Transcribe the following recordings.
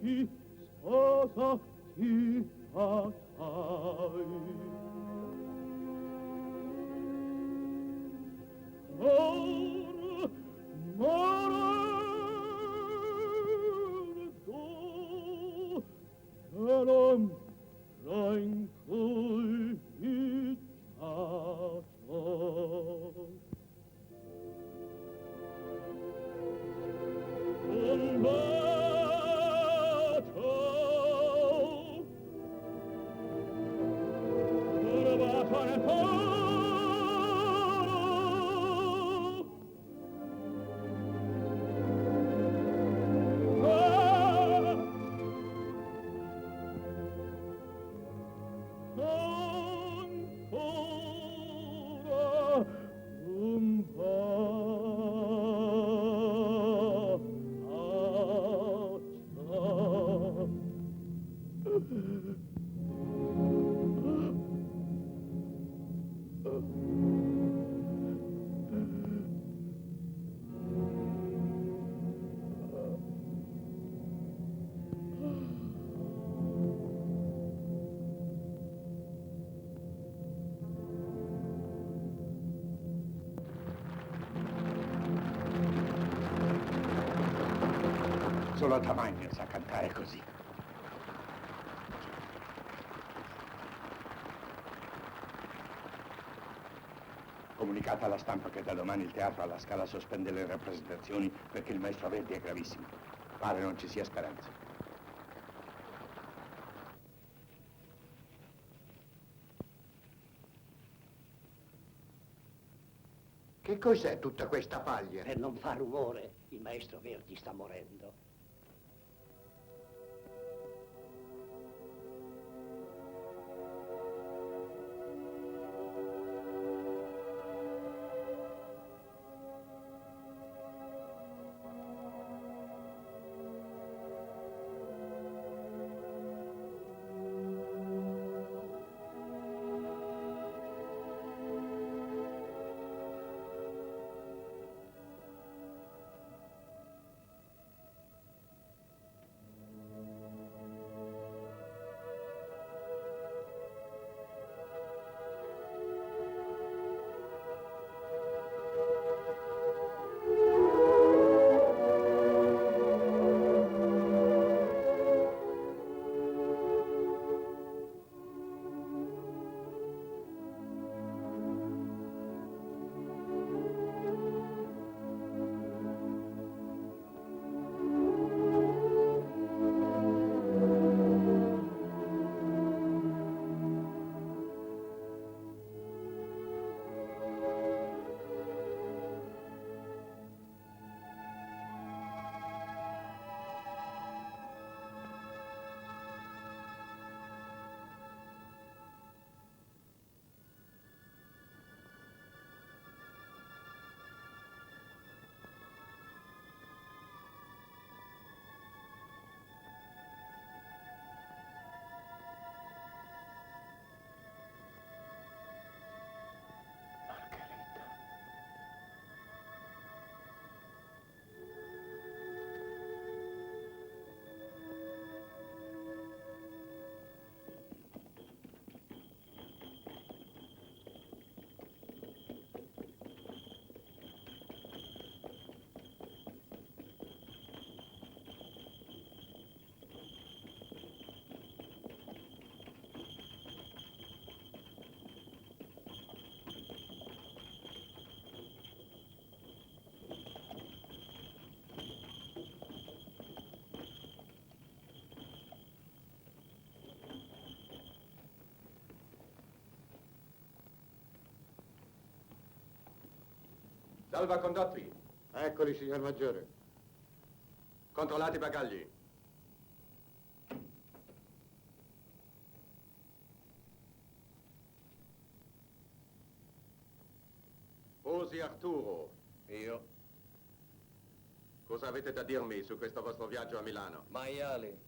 Ti sposa ti fatai. Or morendo e l'ombra in cui picciato. Un Solo Tamagno sa cantare così. Comunicate alla stampa che da domani il teatro alla Scala sospende le rappresentazioni perché il maestro Verdi è gravissimo. Pare non ci sia speranza. Che cos'è tutta questa paglia? Per non far rumore, il maestro Verdi sta morendo. Salva condotti. Eccoli, signor Maggiore. Controllate i bagagli. Sposi Arturo. Io? Cosa avete da dirmi su questo vostro viaggio a Milano? Maiali.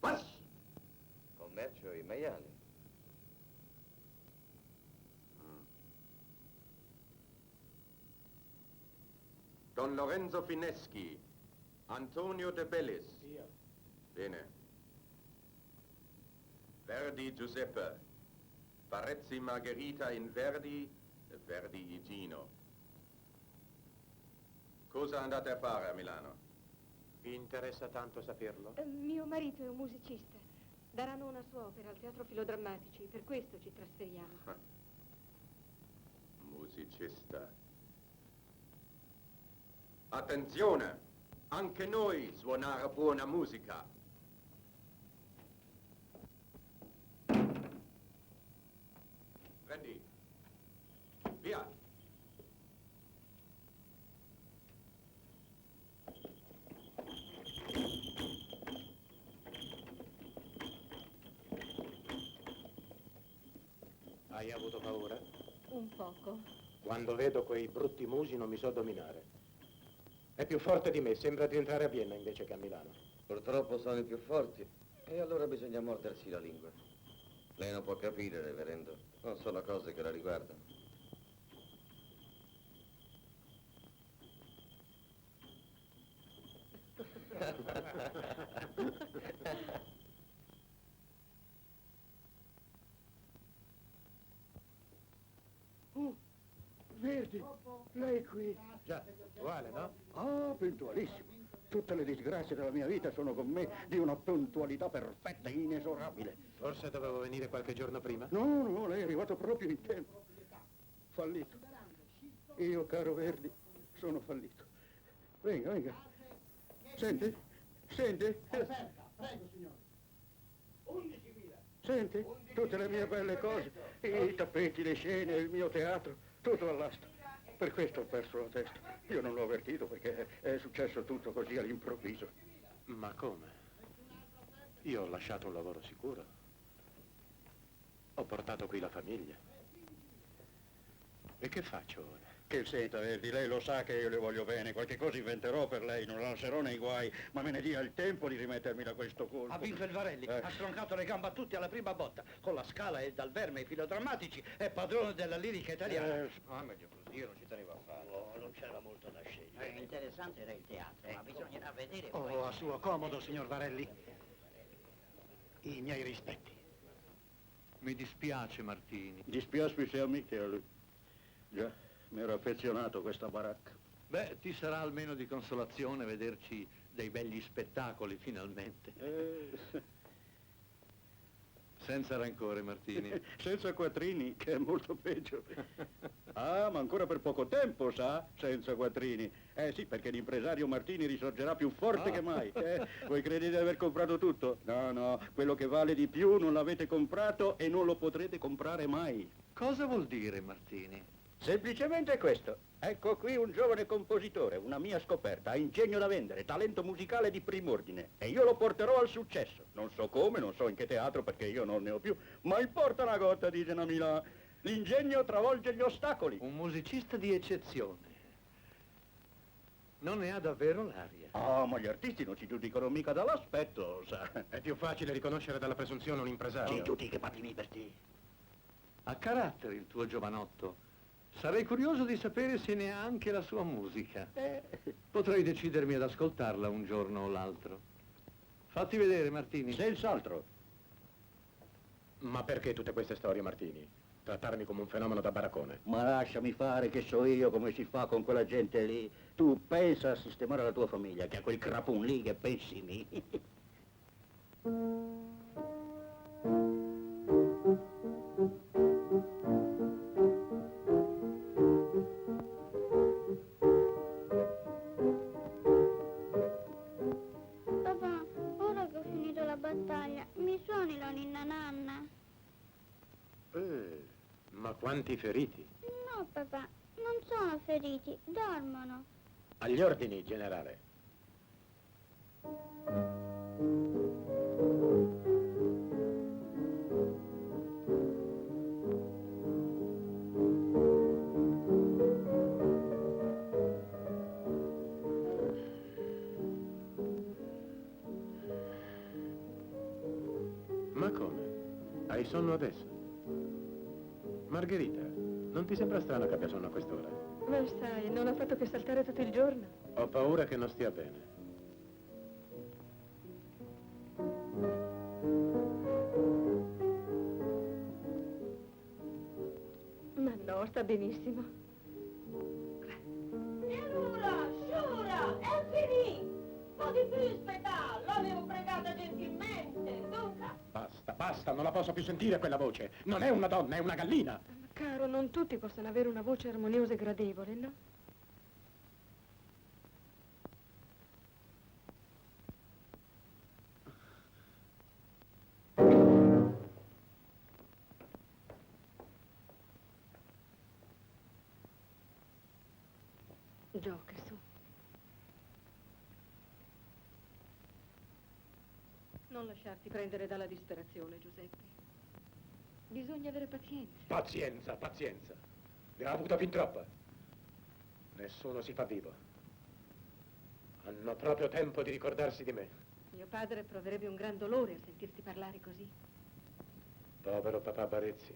What? Commercio i maiali. Don Lorenzo Fineschi. Antonio De Bellis. Io. Bene. Verdi Giuseppe. Parezzi Margherita in Verdi e Verdi Igino. Cosa andate a fare a Milano? Vi interessa tanto saperlo? Mio marito è un musicista. Daranno una sua opera al Teatro Filodrammatici, per questo ci trasferiamo. Musicista. Attenzione! Anche noi suonare buona musica. Prendi. Via. Hai avuto paura? Un poco. Quando vedo quei brutti musi non mi so dominare. È più forte di me, sembra di entrare a Vienna invece che a Milano. Purtroppo sono i più forti. E allora bisogna mordersi la lingua. Lei non può capire, reverendo. Non sono cose che la riguardano. Verdi, lei qui. Già, uguale, no? Ah, puntualissimo. Tutte le disgrazie della mia vita sono con me di una puntualità perfetta e inesorabile. Forse dovevo venire qualche giorno prima? No, no, lei è arrivato proprio in tempo. Fallito. Io, caro Verdi, sono fallito. Venga, venga. Sente? Sente? Prego, signore. 11.000. Sente? Tutte le mie belle cose, i tappeti, le scene, il mio teatro, tutto all'asta. Per questo ho perso la testa. Io non l'ho avvertito perché è successo tutto così all'improvviso. Ma come? Io ho lasciato un lavoro sicuro. Ho portato qui la famiglia. E che faccio ora? Che senta, Verdi, lei lo sa che io le voglio bene, qualche cosa inventerò per lei, non la lascerò nei guai, ma me ne dia il tempo di rimettermi da questo colpo. Ha vinto il Varelli, ha stroncato le gambe a tutti alla prima botta. Con la Scala e dal Verme e i filodrammatici è padrone della lirica italiana. Meglio così, io non ci tenevo a fare. Oh, non c'era molto da scegliere. Interessante era il teatro, ma bisognerà vedere Oh, poi. a suo comodo, signor Varelli. I miei rispetti. Mi dispiace, Martini. Dispiace se amiche a lui. Già, mi ero affezionato a questa baracca. Beh, ti sarà almeno di consolazione vederci dei begli spettacoli, finalmente. Senza rancore, Martini. Senza quattrini, che è molto peggio. Ah, ma ancora per poco tempo, sa? Senza quattrini. Sì, perché l'impresario Martini risorgerà più forte che mai. Voi credete di aver comprato tutto? No, no, quello che vale di più non l'avete comprato e non lo potrete comprare mai. Cosa vuol dire, Martini? Semplicemente questo. Ecco qui un giovane compositore, una mia scoperta, ha ingegno da vendere, talento musicale di prim'ordine e io lo porterò al successo. Non so come, non so in che teatro perché io non ne ho più, ma importa una gota, dice Namila. L'ingegno travolge gli ostacoli. Un musicista di eccezione. Non ne ha davvero l'aria. Ah, ma gli artisti non si giudicano mica dall'aspetto, sa. È più facile riconoscere dalla presunzione un impresario. Sì, tutti che parli per te. Ha carattere il tuo giovanotto. Sarei curioso di sapere se ne ha anche la sua musica. Potrei decidermi ad ascoltarla un giorno o l'altro. Fatti vedere, Martini. Senz'altro. Ma perché tutte queste storie, Martini? Trattarmi come un fenomeno da baraccone. Ma lasciami fare che so io come si fa con quella gente lì. Tu pensa a sistemare la tua famiglia, che a quel crapun lì che pensi mi. Papà, ora che ho finito la battaglia, mi suoni la ninna nanna? Ma quanti feriti? No, papà, non sono feriti, dormono. Agli ordini, generale. sonno adesso? Margherita, non ti sembra strano che abbia sonno a quest'ora? Ma sai, non ha fatto che saltare tutto il giorno. Ho paura che non stia bene. Ma no, sta benissimo. Allora, Sciura, è finito! Un po' di più aspettare, l'avevo pregata gentilmente, dunque. Basta, basta, non la posso più sentire quella voce. Non è una donna, è una gallina. Ma caro, non tutti possono avere una voce armoniosa e gradevole, no? Gioca su. Non lasciarti prendere dalla disperazione, Giuseppe. Bisogna avere pazienza. Pazienza, pazienza. Ne ha avuta fin troppa. Nessuno si fa vivo. Hanno proprio tempo di ricordarsi di me. Mio padre proverebbe un gran dolore a sentirti parlare così. Povero papà Barezzi.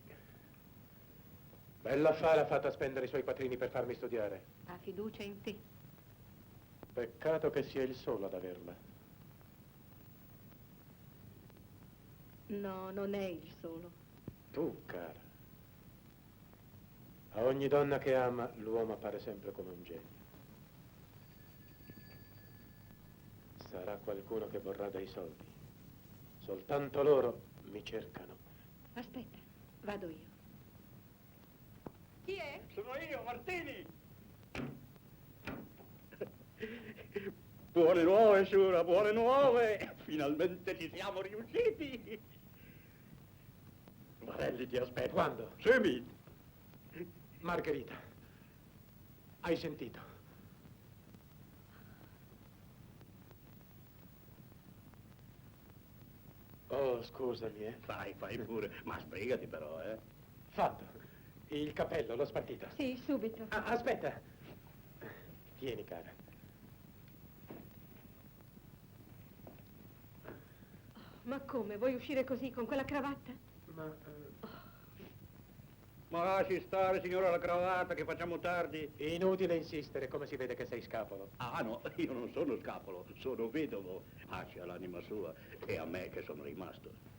Bella affare ha fatto a spendere i suoi quattrini per farmi studiare. Ha fiducia in te. Peccato che sia il solo ad averla. No, non è il solo. Tu, cara. A ogni donna che ama, l'uomo appare sempre come un genio. Sarà qualcuno che vorrà dei soldi. Soltanto loro mi cercano. Aspetta, vado io. Chi è? Sono io, Martini! Buone nuove, Sciura, buone nuove! Finalmente ci siamo riusciti! Varelli ti aspetta. Quando? Semi! Margherita, hai sentito? Oh, scusami, Fai pure, ma sbrigati però, Fatto. Il cappello, l'ho spartito. Sì, subito. Ah, aspetta. Tieni, cara. Ma come? Vuoi uscire così, con quella cravatta? Ma lasci stare, signora, la cravatta, che facciamo tardi. Inutile insistere, come si vede che sei scapolo. Ah, no, io non sono scapolo, sono vedovo. Pace all'anima sua e a me che sono rimasto.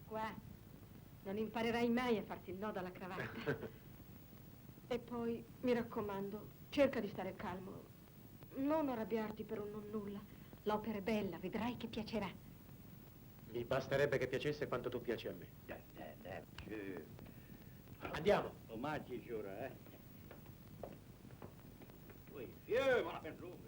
Qua, non imparerai mai a farti il nodo alla cravatta. E poi, mi raccomando, cerca di stare calmo. Non arrabbiarti per un non nulla. L'opera è bella, vedrai che piacerà. Mi basterebbe che piacesse quanto tu piaci a me. Sì. Andiamo. Omaggi, Sciura, Poi, ma la ben lunga.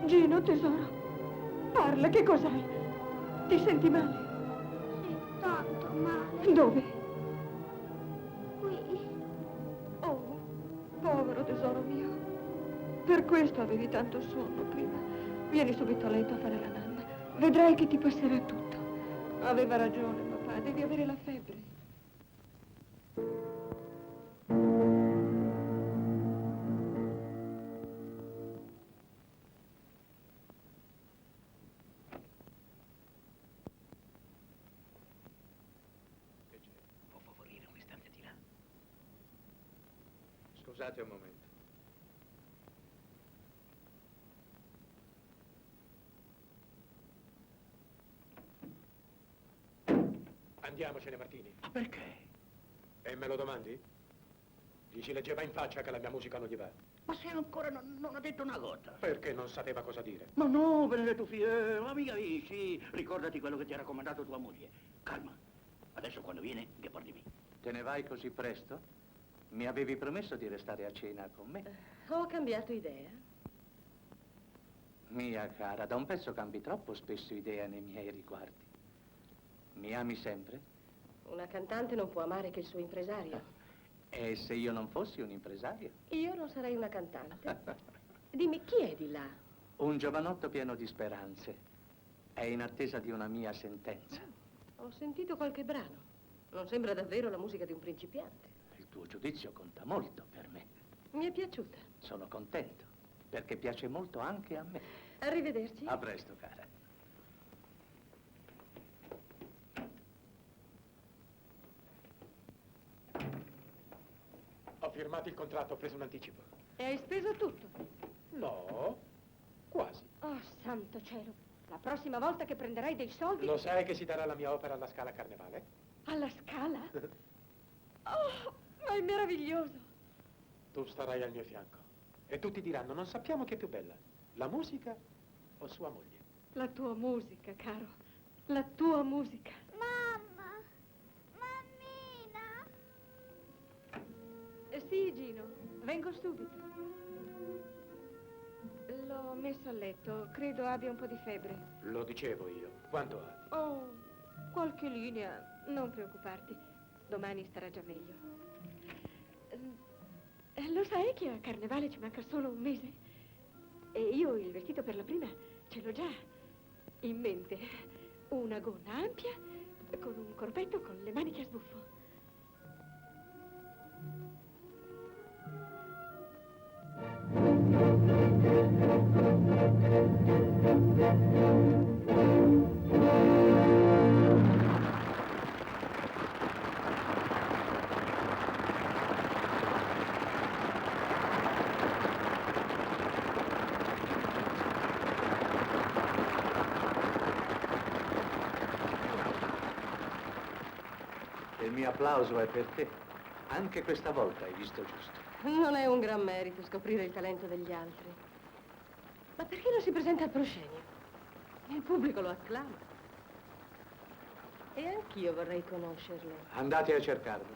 Gino, tesoro, parla, che cos'hai? Ti senti male? Sì, tanto male. Dove? Qui. Oh, povero tesoro mio. Per questo avevi tanto sonno prima. Vieni subito a letto a fare la nanna. Vedrai che ti passerà tutto. Aveva ragione, papà, devi avere la febbre. Scusate un momento. Andiamocene, Martini. Ma perché? E me lo domandi? Gli ci leggeva in faccia che la mia musica non gli va. Ma se ancora non ha detto una gota. Perché non sapeva cosa dire. Ma no, Benedetto fiero, amica sì, ricordati quello che ti ha raccomandato tua moglie. Calma, adesso quando viene mi porti via. Te ne vai così presto? Mi avevi promesso di restare a cena con me. Ho cambiato idea. Mia cara, da un pezzo cambi troppo spesso idea nei miei riguardi. Mi ami sempre? Una cantante non può amare che il suo impresario. E se io non fossi un impresario? Io non sarei una cantante. Dimmi, chi è di là? Un giovanotto pieno di speranze. È in attesa di una mia sentenza. Ho sentito qualche brano. Non sembra davvero la musica di un principiante. Il tuo giudizio conta molto per me. Mi è piaciuta. Sono contento, perché piace molto anche a me. Arrivederci. A presto, cara. Ho firmato il contratto, ho preso un anticipo. E hai speso tutto? No, quasi. Oh, santo cielo. La prossima volta che prenderai dei soldi... Lo sai che si darà la mia opera alla Scala Carnevale? Alla Scala? Oh, ma è meraviglioso. Tu starai al mio fianco. E tutti diranno, non sappiamo chi è più bella, la musica o sua moglie. La tua musica, caro. La tua musica. Mamma! Mammina! Sì, Gino, vengo subito. L'ho messo a letto, credo abbia un po' di febbre. Lo dicevo io. Quanto ha? Oh, qualche linea, non preoccuparti. Domani starà già meglio. Lo sai che a Carnevale ci manca solo un mese? E io il vestito per la prima ce l'ho già in mente. Una gonna ampia con un corpetto con le maniche a sbuffo. Il mio applauso è per te. Anche questa volta hai visto giusto. Non è un gran merito scoprire il talento degli altri. Ma perché non si presenta al proscenio? Il pubblico lo acclama. E anch'io vorrei conoscerlo. Andate a cercarlo.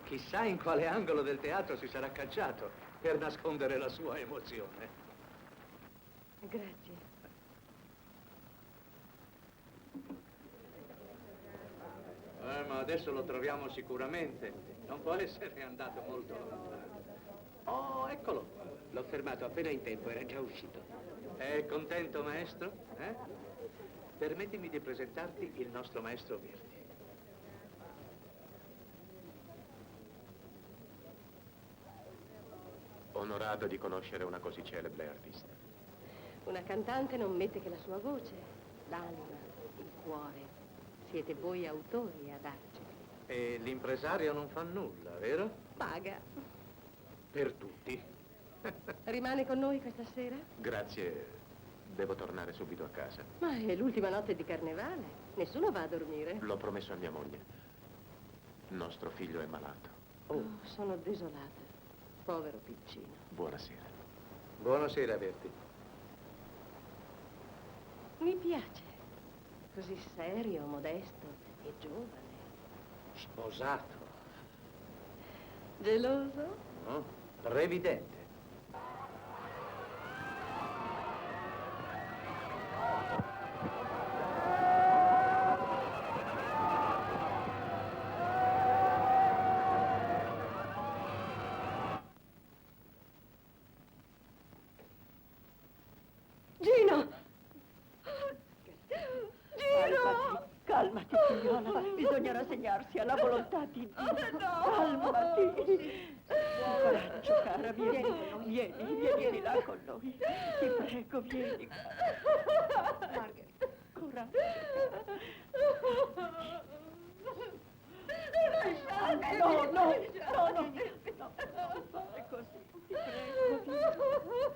Chissà in quale angolo del teatro si sarà cacciato per nascondere la sua emozione. Grazie. Ma adesso lo troviamo sicuramente. Non può essere andato molto lontano. Oh, eccolo. L'ho fermato appena in tempo, era già uscito. È contento, maestro? Permettimi di presentarti il nostro maestro Verdi. Onorato di conoscere una così celebre artista. Una cantante non mette che la sua voce, l'anima, il cuore. Siete voi autori a darceli. E l'impresario non fa nulla, vero? Paga. Per tutti. Rimane con noi questa sera? Grazie, devo tornare subito a casa. Ma è l'ultima notte di Carnevale. Nessuno va a dormire. L'ho promesso a mia moglie. Nostro figlio è malato. Oh, sono desolata. Povero piccino. Buonasera. Buonasera, Verdi. Mi piace. Così serio, modesto e giovane. Sposato. Geloso? No? Previdente. Gino! Calmati, figliola. Bisogna rassegnarsi alla volontà di Dio. Calmati. Coraggio, cara, vieni là con noi. Ti prego, vieni. Margherita, coraggio. No, non fare così. Ti prego, vieni.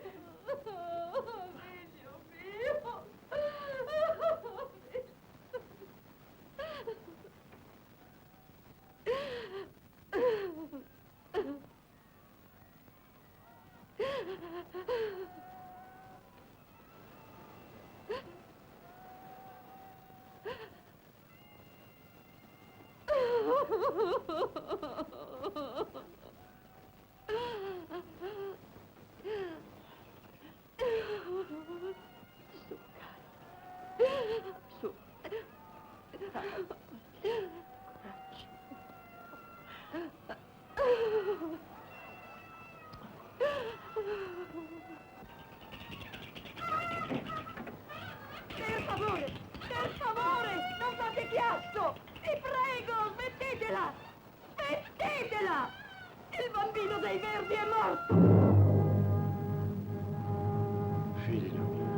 Figlio mio. Su, su. Coraggio. Per favore, non fate chiasso! Vi prego, smettetela! Smettetela! Il bambino dei Verdi è morto! Figlio mio.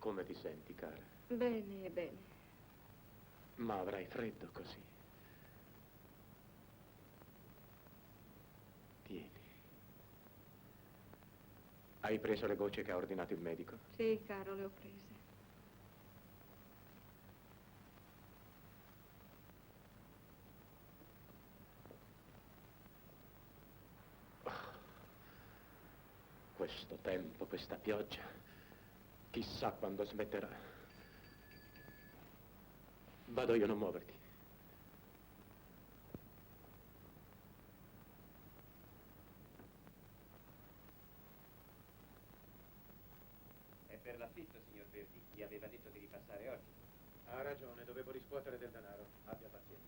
Come ti senti, cara? Bene, bene. Ma avrai freddo così. Tieni. Hai preso le gocce che ha ordinato il medico? Sì, caro, le ho prese. Questo tempo, questa pioggia, chissà quando smetterà. Vado io, non muoverti. È per l'affitto, signor Verdi. Mi aveva detto di ripassare oggi. Ha ragione, dovevo riscuotere del denaro. Abbia pazienza.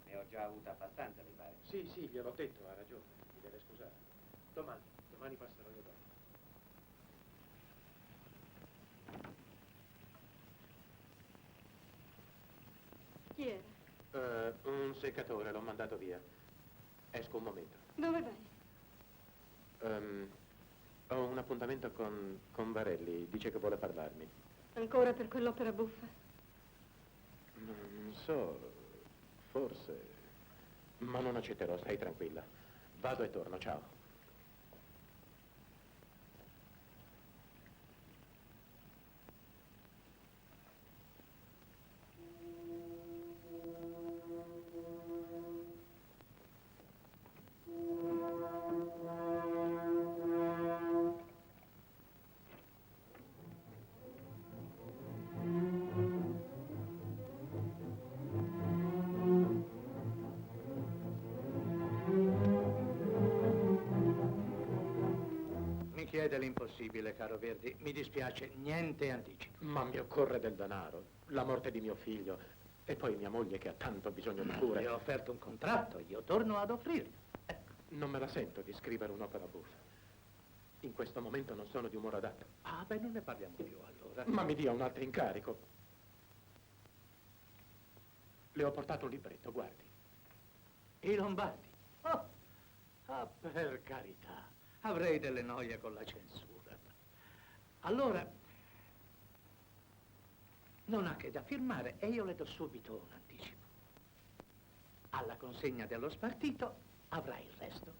Ne ho già avuta abbastanza, mi pare. Sì, gliel'ho detto, ha ragione. Mi deve scusare. Domani passerò io da. Chi era? Un seccatore, l'ho mandato via. Esco un momento. Dove vai? Ho un appuntamento con Varelli, dice che vuole parlarmi. Ancora per quell'opera buffa? Non so, forse. Ma non accetterò, stai tranquilla. Vado e torno, ciao. Chiede l'impossibile, caro Verdi. Mi dispiace, niente anticipo. Ma mi occorre del denaro, la morte di mio figlio e poi mia moglie che ha tanto bisogno di cure. Gli ho offerto un contratto, io torno ad offrirlo. Non me la sento di scrivere un'opera buffa. In questo momento non sono di umore adatto. Ah, beh, non ne parliamo più allora. Ma mi dia un altro incarico. Le ho portato un libretto, guardi. I Lombardi? Oh. Ah, per carità. Avrei delle noie con la censura. Allora, non ha che da firmare e io le do subito un anticipo. Alla consegna dello spartito avrà il resto.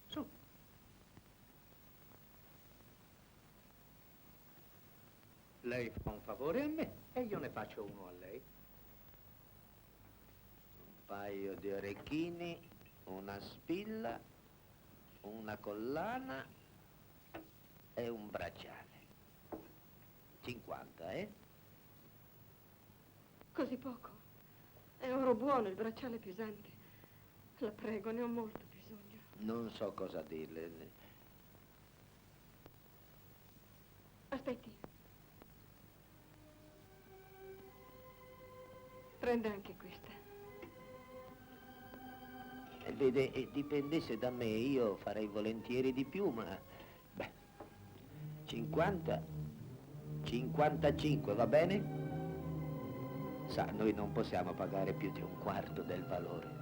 Su. Lei fa un favore a me e io ne faccio uno a lei. Un paio di orecchini, una spilla, una collana e un bracciale. 50, eh? Così poco. È oro buono, il bracciale pesante. La prego, ne ho molto bisogno. Non so cosa dirle. Aspetti. Prenda anche questa. Vede, dipendesse da me, io farei volentieri di più, ma... Beh, 50, 55, va bene? Sa, noi non possiamo pagare più di un quarto del valore.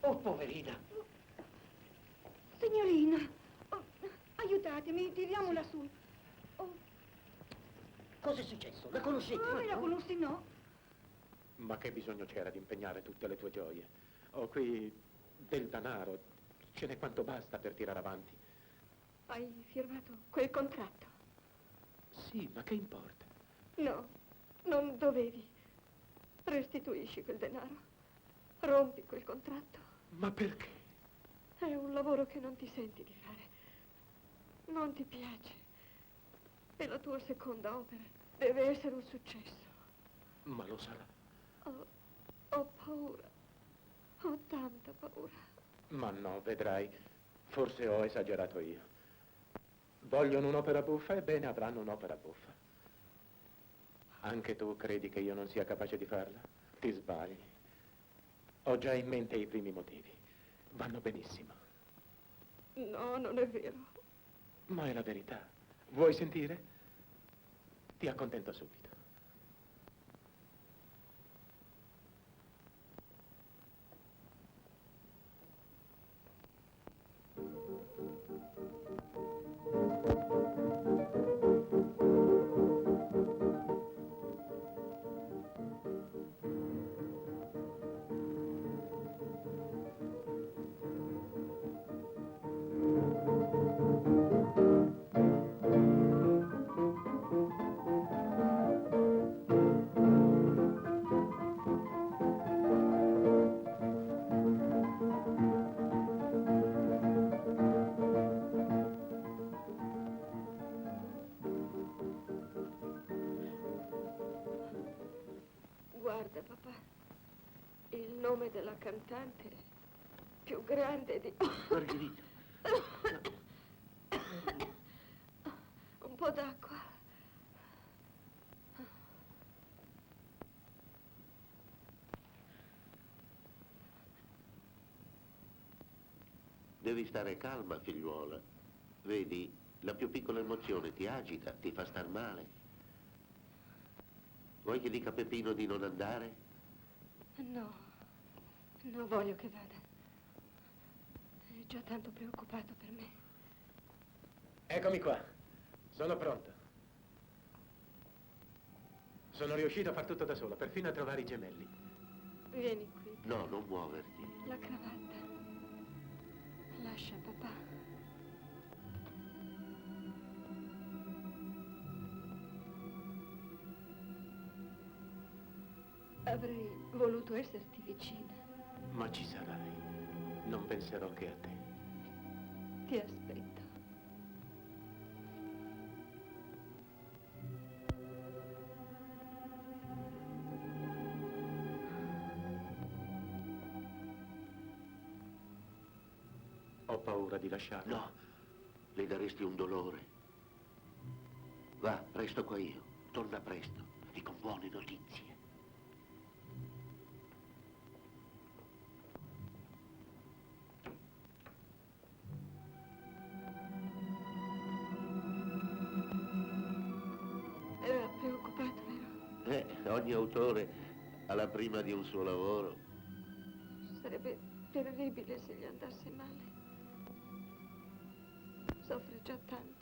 Oh, poverina. Signorina, oh, aiutatemi, tiriamola su. Oh, Cos'è successo? La conoscete? la conosci, no? Ma che bisogno c'era di impegnare tutte le tue gioie? Ho qui del denaro, ce n'è quanto basta per tirare avanti. Hai firmato quel contratto? Sì, ma che importa? No, non dovevi. Restituisci quel denaro. Rompi quel contratto. Ma perché? È un lavoro che non ti senti di fare. Non ti piace. E la tua seconda opera deve essere un successo. Ma lo sarà. Ho paura. Ho tanta paura. Ma no, vedrai, forse ho esagerato io. Vogliono un'opera buffa, ebbene avranno un'opera buffa. Anche tu credi che io non sia capace di farla? Ti sbagli. Ho già in mente i primi motivi. Vanno benissimo. No, non è vero. Ma è la verità. Vuoi sentire? Ti accontento subito. Guarda, papà, il nome della cantante più grande di... Margherita. Un po' d'acqua. Devi stare calma, figliuola. Vedi, la più piccola emozione ti agita, ti fa star male. Vuoi che dica a Peppino di non andare? No, non voglio che vada. È già tanto preoccupato per me. Eccomi qua. Sono pronto. Sono riuscito a far tutto da solo, perfino a trovare i gemelli. Vieni qui. No, non muoverti. La cravatta. Lascia, papà. Avrei voluto esserti vicina. Ma ci sarai. Non penserò che a te. Ti aspetto. Ho paura di lasciarla. No, le daresti un dolore. Va, resto qua io. Torna presto e con buone notizie. Era preoccupato, vero? Ogni autore ha la prima di un suo lavoro. Sarebbe terribile se gli andasse male. Soffre già tanto.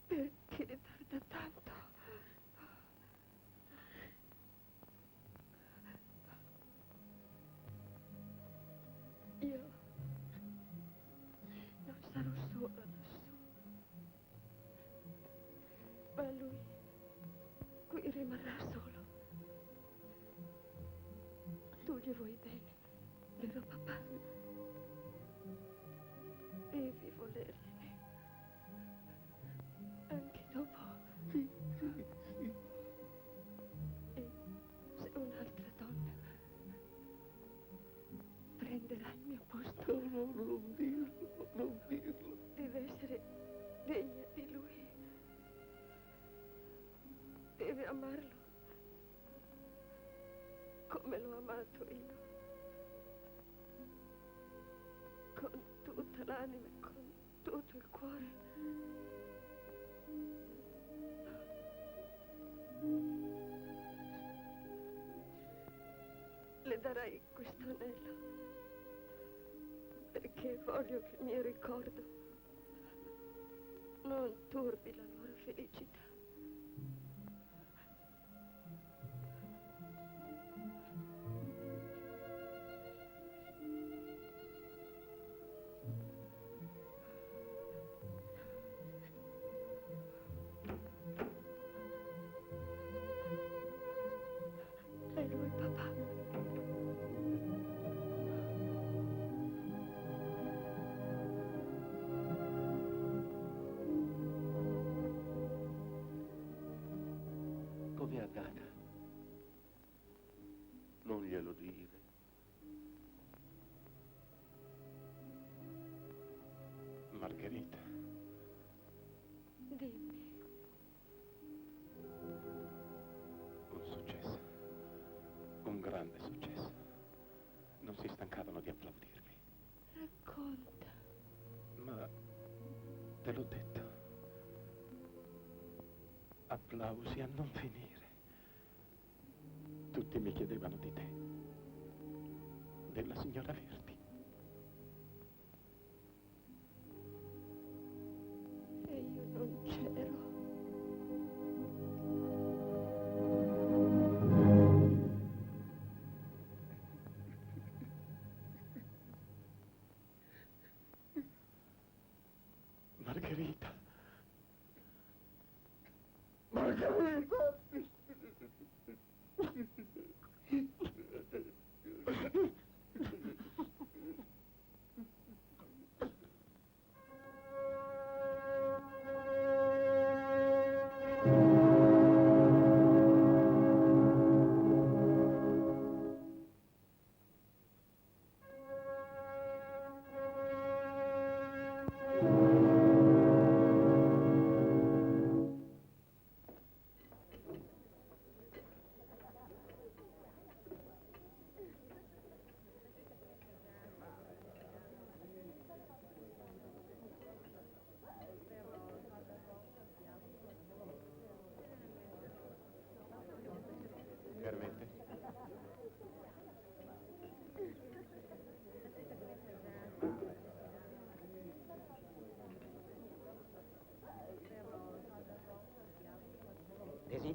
Perché tarda tanto? Io non sarò sola lassù, ma lui qui rimarrà solo. Tu gli vuoi bene, vero papà? Devi volergliene. Anche dopo. E se un'altra donna prenderà il mio posto. No, non dirlo, non dirlo. Deve essere degna di lui. Deve amarlo come l'ho amato io. Con tutta l'anima, con tutto il cuore. Le darai questo anello perché voglio che il mio ricordo non turbi la loro felicità. È lui, papà. Com'è andata? Non glielo dire. Margherita. Dimmi. Un successo. Un grande successo. Non si stancavano di applaudirmi. Racconta. Ma te l'ho detto. Applausi a non finire. Tutti mi chiedevano di te. Della signora Verdi. E io non c'ero. Margherita. Margherita!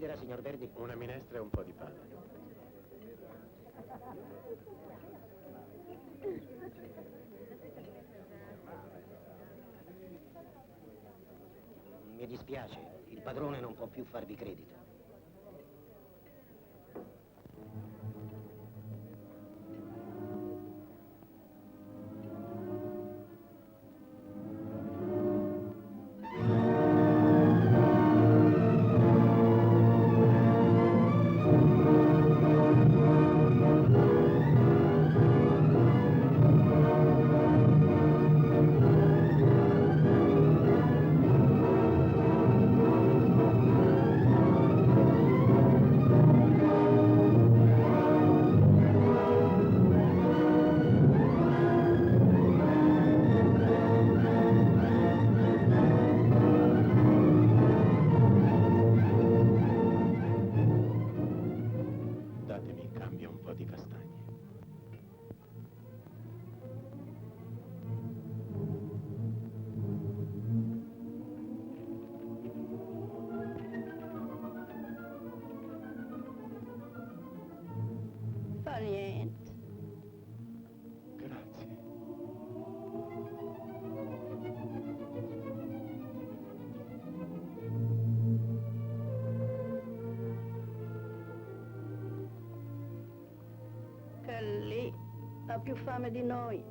desidera, signor Verdi? Una minestra e un po' di pane. Mi dispiace, il padrone non può più farvi credito. Datemi in cambio un po' di castagne. Fa niente. Grazie. Che lì ha più fame di noi.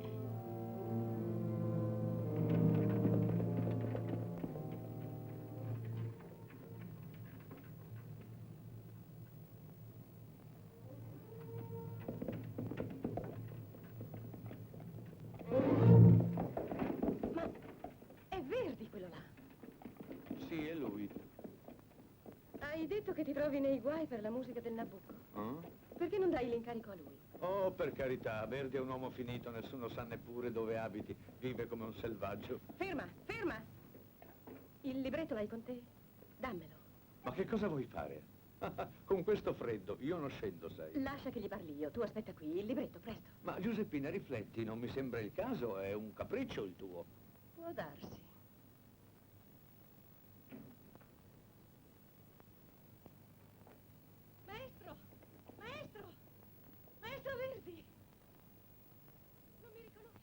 Ma è Verdi quello là. Sì, è lui. Hai detto che ti trovi nei guai per la musica del Nabucco. Perché non dai l'incarico a lui? Oh, per carità, Verdi è un uomo finito, nessuno sa neppure dove abiti, vive come un selvaggio. Ferma, ferma! Il libretto l'hai con te? Dammelo. Ma che cosa vuoi fare? Con questo freddo, io non scendo, sai. Lascia che gli parli io, tu aspetta qui, il libretto, presto. Ma Giuseppina, rifletti, non mi sembra il caso, è un capriccio il tuo. Può darsi. Maestro! Maestro! Maestro Verdi! Non mi riconosce.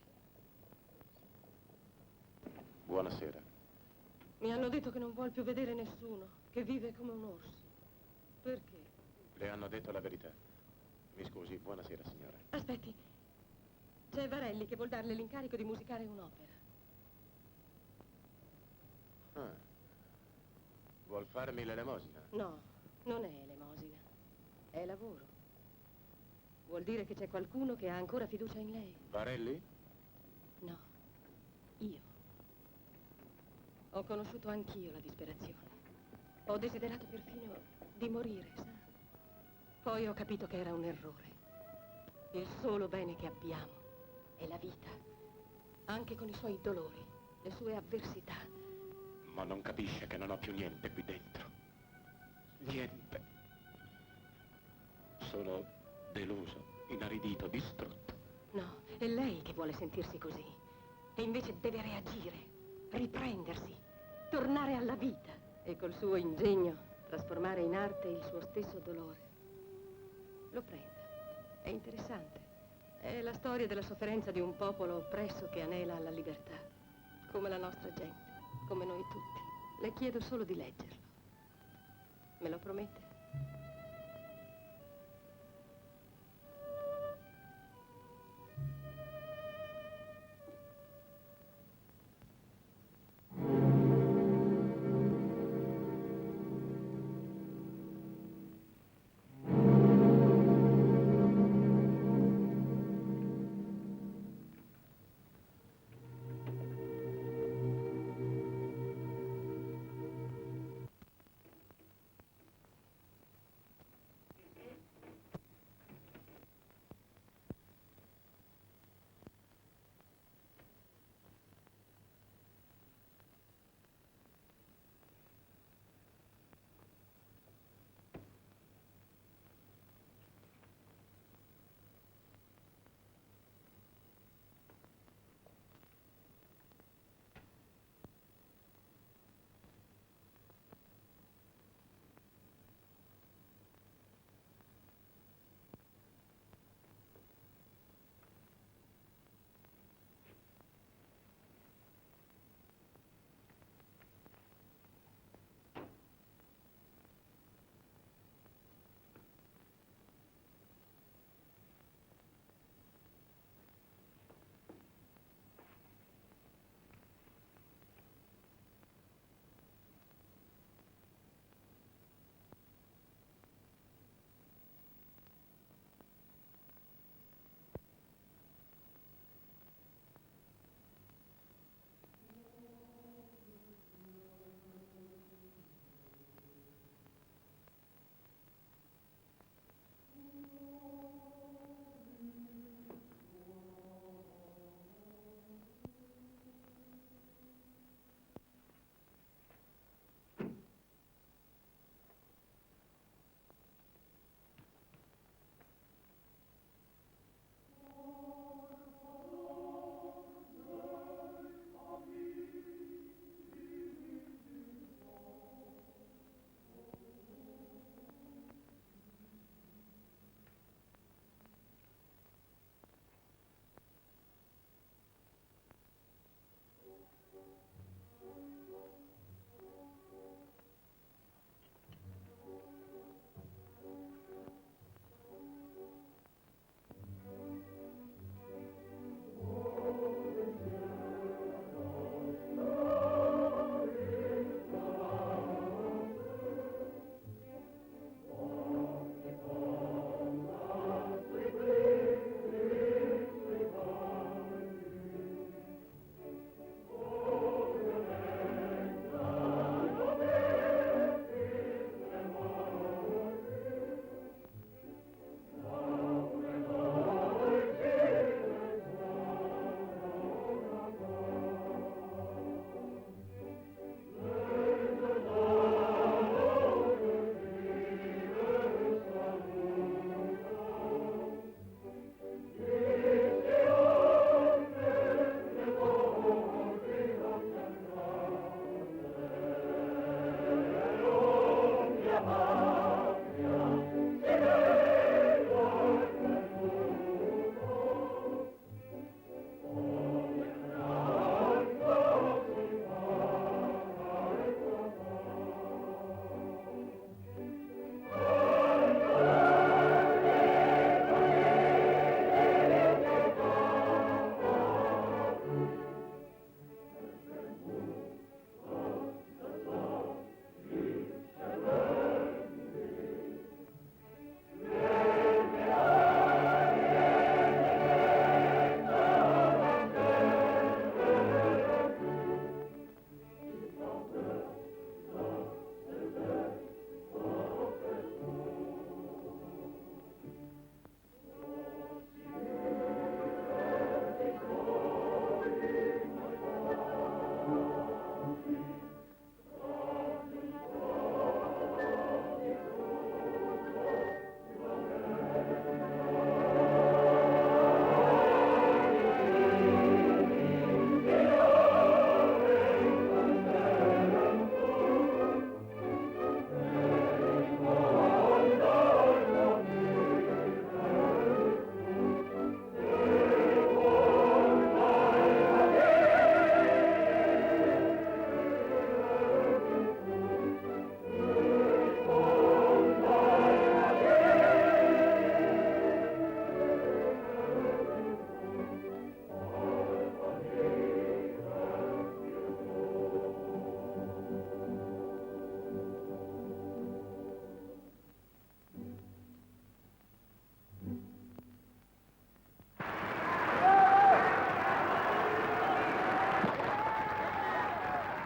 Buonasera. Mi hanno detto che non vuol più vedere nessuno, che vive come un orso. Perché? Le hanno detto la verità. Mi scusi, buonasera signora. Aspetti. C'è Varelli che vuol darle l'incarico di musicare un'opera. Ah. Vuol farmi l'elemosina? No, non è elemosina. È lavoro. Vuol dire che c'è qualcuno che ha ancora fiducia in lei. Varelli? No, io. Ho conosciuto anch'io la disperazione. Ho desiderato perfino di morire, sa? Poi ho capito che era un errore. Il solo bene che abbiamo è la vita, anche con i suoi dolori, le sue avversità. Ma non capisce che non ho più niente qui dentro. Niente. Sono deluso, inaridito, distrutto. No, è lei che vuole sentirsi così. E invece deve reagire, riprendersi, tornare alla vita e col suo ingegno trasformare in arte il suo stesso dolore. Lo prenda. È interessante. È la storia della sofferenza di un popolo oppresso che anela alla libertà. Come la nostra gente, come noi tutti. Le chiedo solo di leggerlo. Me lo promette?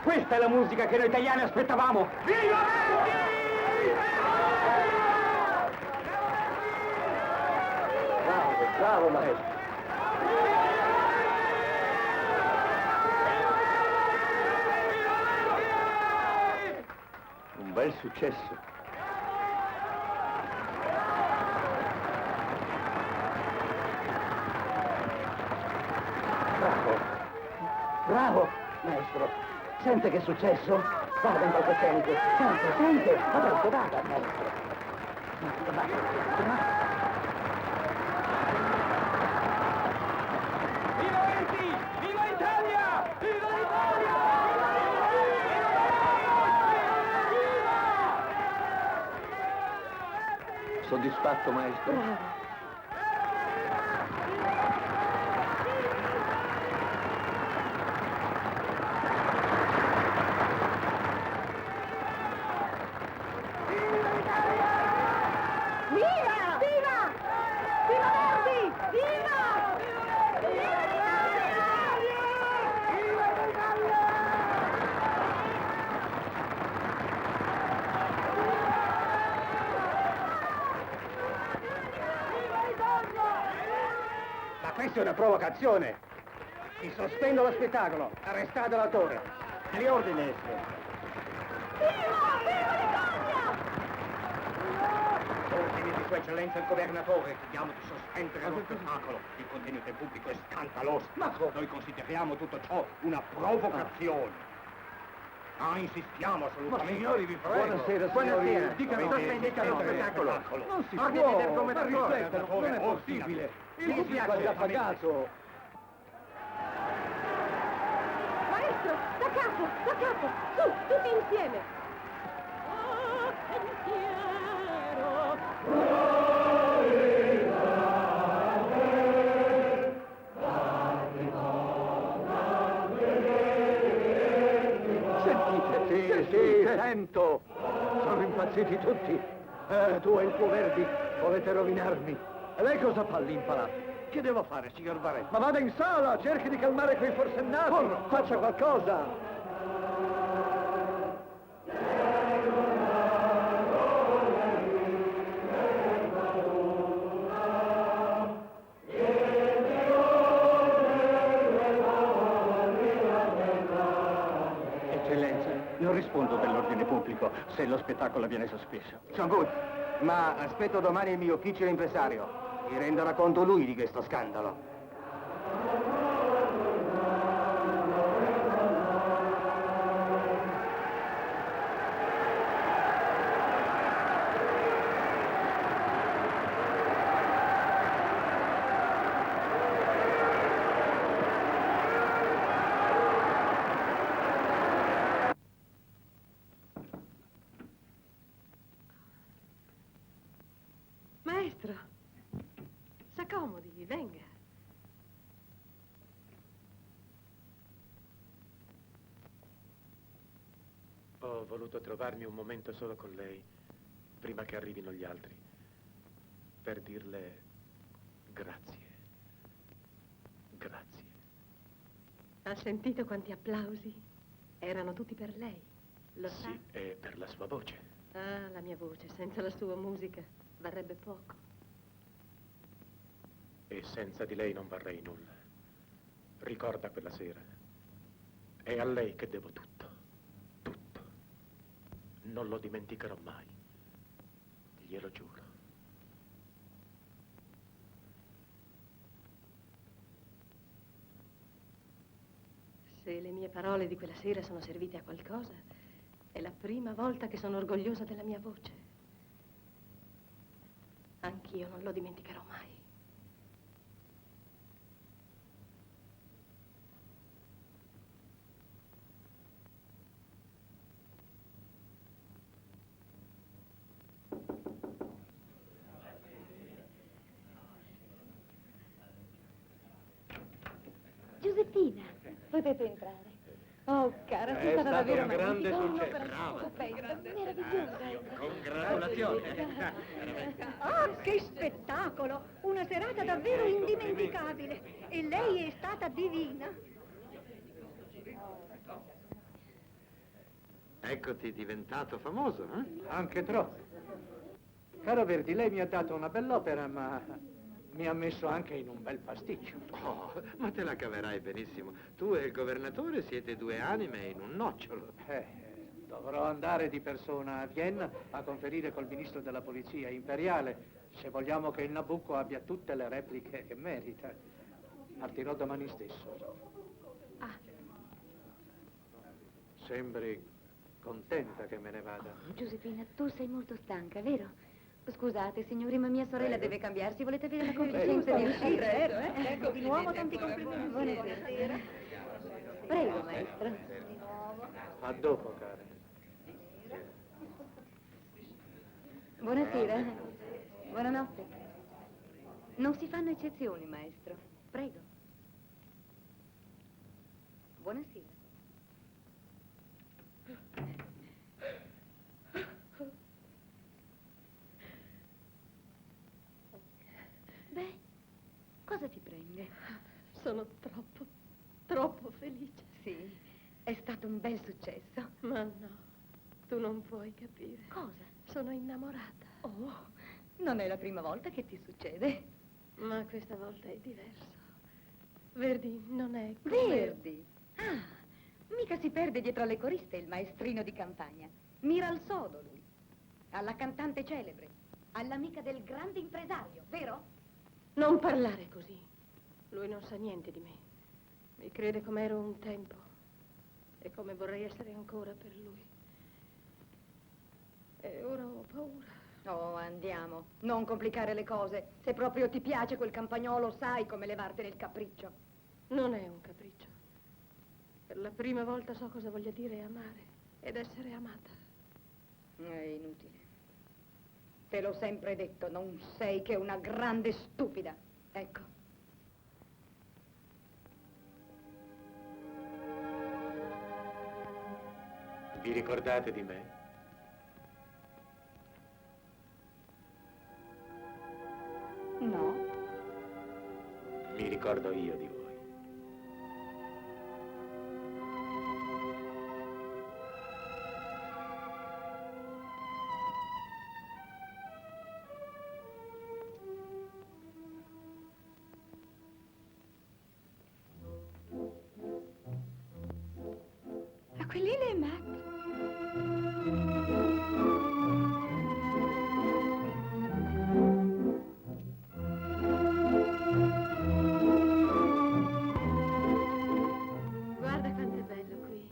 Questa è la musica che noi italiani aspettavamo! Viva Verdi! Bravo, maestro! Un bel successo. Bravo, maestro. Sente che è successo? Guarda in palcoscenico. Sente. Adesso vada, maestro. Viva Verdi! Viva Italia! Viva l'Italia! Soddisfatto, maestro? Bravo. Questa è una provocazione! Ti sospendo lo spettacolo! Arrestate l'autore! Riordine esso! Ordini di Sua Eccellenza il Governatore, chiediamo di sospendere lo spettacolo. Il contenuto in pubblico è scandaloso. Ma noi consideriamo tutto ciò una provocazione. Ah, insistiamo assolutamente. Ma signori, vi prego. Buonasera, Buonasera. Dicano lo spettacolo. Non si Ordini del può, Governatore. non è possibile. Il pubblico ha già pagato. Maestro, da capo, su, tutti insieme. Sì, sento. Sono impazziti tutti. Tu e il tuo Verdi volete rovinarmi. E lei cosa fa lì in palazzo? Che devo fare, signor Barretti? Ma vada in sala, cerchi di calmare quei forsennati. Faccia qualcosa. Non rispondo dell'ordine pubblico se lo spettacolo viene sospeso. Sono good, ma aspetto domani il mio ufficio impresario. Mi renderà conto lui di questo scandalo. Maestro, s'accomodi, venga. Ho voluto trovarmi un momento solo con lei, prima che arrivino gli altri, per dirle grazie. Grazie. Ha sentito quanti applausi? Erano tutti per lei, lo sa? Sì, e per la sua voce. Ah, la mia voce, senza la sua musica, varrebbe poco. E senza di lei non varrei nulla. Ricorda quella sera. È a lei che devo tutto. Tutto. Non lo dimenticherò mai. Glielo giuro. Se le mie parole di quella sera sono servite a qualcosa, è la prima volta che sono orgogliosa della mia voce. Anch'io non lo dimenticherò mai. Giuseppina, potete entrare. Oh, cara, sei stata davvero un grande magnifica. successo. Stupenda, meravigliosa. Congratulazioni. Ah, che spettacolo! Una serata davvero indimenticabile. E lei è stata divina. Eccoti diventato famoso, eh? Anche troppo. Caro Verdi, lei mi ha dato una bell'opera, ma mi ha messo anche in un bel pasticcio. Oh, ma te la caverai benissimo. Tu e il governatore siete due anime in un nocciolo. Dovrò andare di persona a Vienna a conferire col ministro della polizia imperiale se vogliamo che il Nabucco abbia tutte le repliche che merita. Partirò domani stesso. Sembri contenta che me ne vada. Giuseppina, tu sei molto stanca, vero? Scusate, signori, ma mia sorella deve cambiarsi. Volete avere la compiacenza di uscire? Ecco, di nuovo tanti complimenti. Buonasera. Prego, maestro. A dopo, cara. Buonasera. Buonanotte. Non si fanno eccezioni, maestro. Prego. Buonasera. Beh, cosa ti prende? Sono troppo felice. Sì, è stato un bel successo. Ma no, tu non puoi capire. Cosa? Sono innamorata. Oh, non è la prima volta che ti succede. Ma questa volta è diverso. Verdi non è come... Verdi? Ah, mica si perde dietro alle coriste il maestrino di campagna. Mira al sodo lui, alla cantante celebre, all'amica del grande impresario, vero? Non parlare così. Lui non sa niente di me. Mi crede come ero un tempo e come vorrei essere ancora per lui. E ora ho paura. Oh, andiamo. Non complicare le cose. Se proprio ti piace quel campagnolo, sai come levartene il capriccio. Non è un capriccio. Per la prima volta so cosa voglia dire amare ed essere amata. È inutile. Te l'ho sempre detto, non sei che una grande stupida. Ecco. Vi ricordate di me? No. Mi ricordo io di voi. Aquilina e Matt. Guarda quanto è bello qui.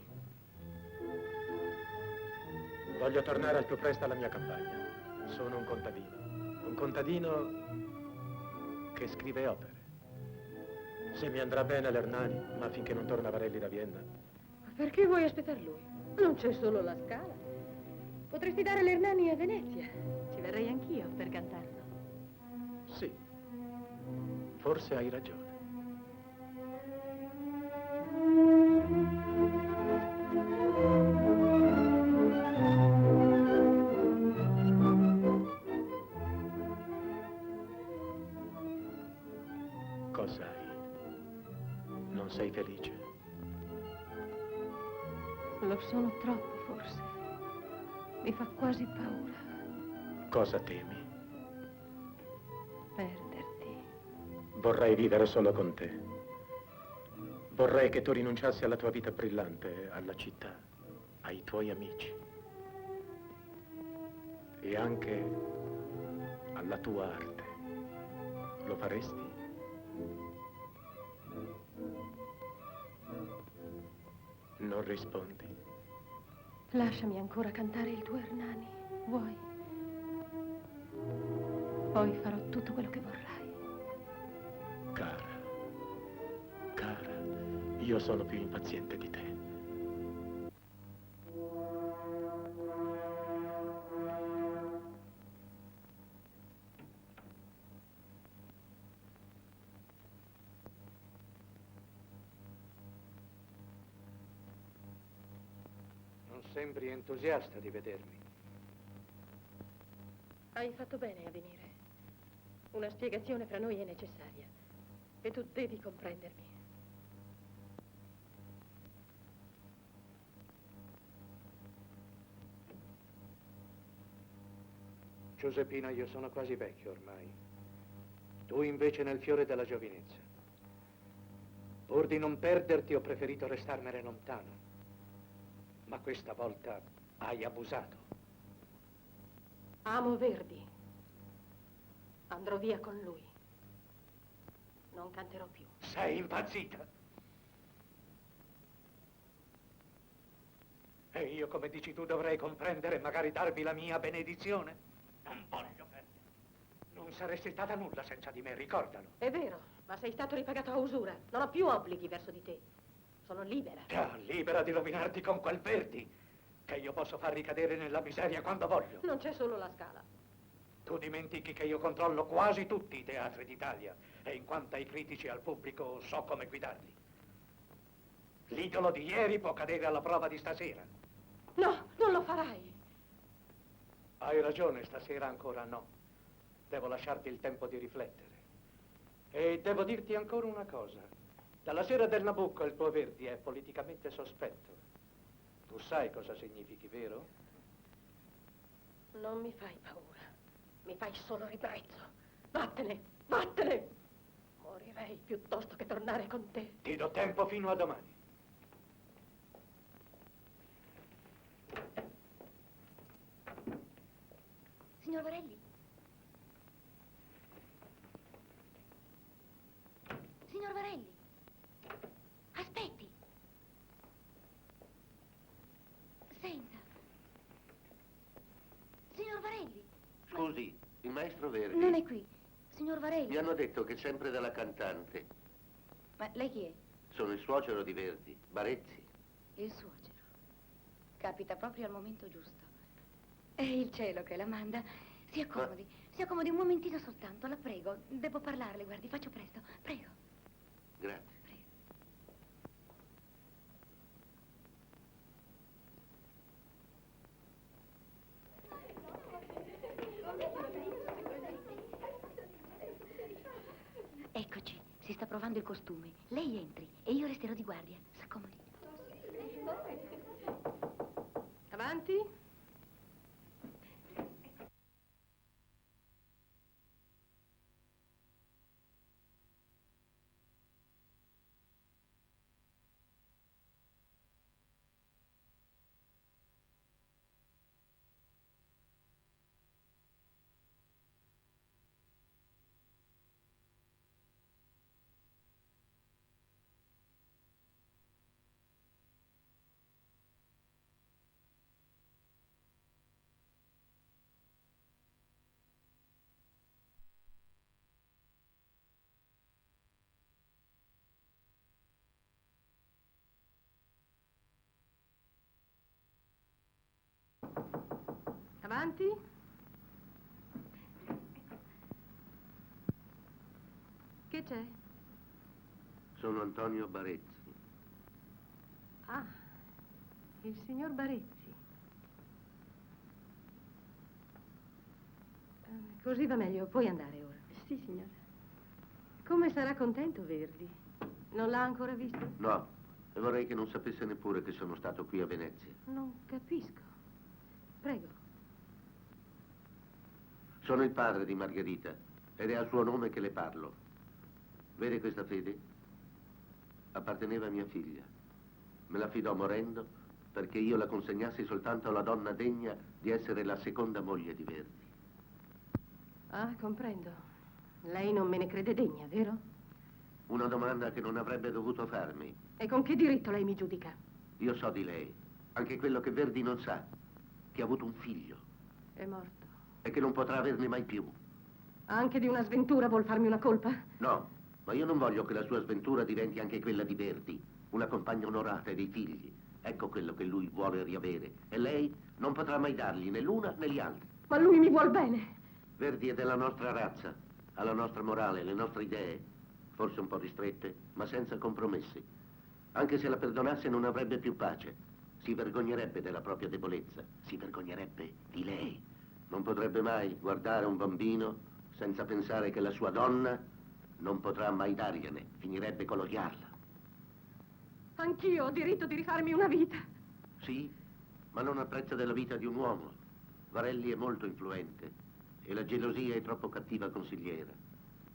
Voglio tornare al più presto alla mia campagna. Sono un contadino. Un contadino che scrive opere. Se mi andrà bene all'Ernani, ma finché non torna Varelli da Vienna. Ma perché vuoi aspettare lui? Non c'è solo la Scala. Potresti dare l'Ernani a Venezia. Ci verrei anch'io per cantarlo. Sì, forse hai ragione. Cos'hai? Non sei felice? Lo sono troppo, forse. Mi fa quasi paura Cosa temi? perderti. Vorrei vivere solo con te. Vorrei che tu rinunciassi alla tua vita brillante, alla città, ai tuoi amici. E anche alla tua arte. Lo faresti? Non rispondi. Lasciami ancora cantare il tuo Ernani, vuoi? Poi farò tutto quello che vorrai. Cara, io sono più impaziente di te. Non sembri entusiasta di vedermi. Hai fatto bene a venire. Una spiegazione fra noi è necessaria. E tu devi comprendermi. Giuseppina, io sono quasi vecchio ormai. Tu invece nel fiore della giovinezza. Pur di non perderti ho preferito restarmene lontano. Ma questa volta hai abusato. Amo Verdi. Andrò via con lui. Non canterò più. Sei impazzita? E io, come dici tu, dovrei comprendere e magari darvi la mia benedizione? Non voglio perdere. Non saresti stata nulla senza di me, ricordalo. È vero, ma sei stato ripagato a usura. Non ho più obblighi verso di te. Sono libera. Già, libera di rovinarti con quel Verdi, che io posso far ricadere nella miseria quando voglio. Non c'è solo la Scala. Tu dimentichi che io controllo quasi tutti i teatri d'Italia e in quanto ai critici e al pubblico so come guidarli. L'idolo di ieri può cadere alla prova di stasera. No, non lo farai. Hai ragione, stasera ancora no. Devo lasciarti il tempo di riflettere. E devo dirti ancora una cosa. Dalla sera del Nabucco il tuo Verdi è politicamente sospetto. Tu sai cosa significhi, vero? Non mi fai paura. Mi fai solo ribrezzo. Vattene, vattene! Morirei piuttosto che tornare con te. Ti do tempo fino a domani. Signor Varelli? Signor Varelli? Aspetti! Senta! Signor Varelli? Scusi, il maestro Verdi. Non è qui. Signor Varelli? Mi hanno detto che è sempre dalla cantante. Ma lei chi è? Sono il suocero di Verdi, Barezzi. Il suocero. Capita proprio al momento giusto. È il cielo che la manda. Si accomodi un momentino soltanto, la prego. Devo parlarle, guardi, faccio presto. Prego. Grazie. Eccoci, si sta provando il costume. Lei entri e io resterò di guardia. S'accomodi. Avanti. Avanti. Che c'è? Sono Antonio Barezzi. Ah, il signor Barezzi. Così va meglio, puoi andare ora. Sì, signora. Come sarà contento Verdi? Non l'ha ancora visto? No, e vorrei che non sapesse neppure che sono stato qui a Venezia. Non capisco. Prego. Sono il padre di Margherita ed è a suo nome che le parlo. Vede questa fede? Apparteneva a mia figlia. Me la affidò morendo perché io la consegnassi soltanto alla donna degna di essere la seconda moglie di Verdi. Ah, comprendo. Lei non me ne crede degna, vero? Una domanda che non avrebbe dovuto farmi. E con che diritto lei mi giudica? Io so di lei, anche quello che Verdi non sa, che ha avuto un figlio. È morto. E che non potrà averne mai più. Anche di una sventura vuol farmi una colpa? No, ma io non voglio che la sua sventura diventi anche quella di Verdi, una compagna onorata e dei figli. Ecco quello che lui vuole riavere. E lei non potrà mai dargli né l'una né gli altri. Ma lui mi vuol bene. Verdi è della nostra razza, ha la nostra morale, le nostre idee, forse un po' ristrette, ma senza compromessi. Anche se la perdonasse non avrebbe più pace. Si vergognerebbe della propria debolezza, si vergognerebbe di lei. Non potrebbe mai guardare un bambino senza pensare che la sua donna non potrà mai dargliene, finirebbe con odiarla. Anch'io ho diritto di rifarmi una vita. Sì, ma non al prezzo della vita di un uomo. Varelli è molto influente E la gelosia è troppo cattiva consigliera.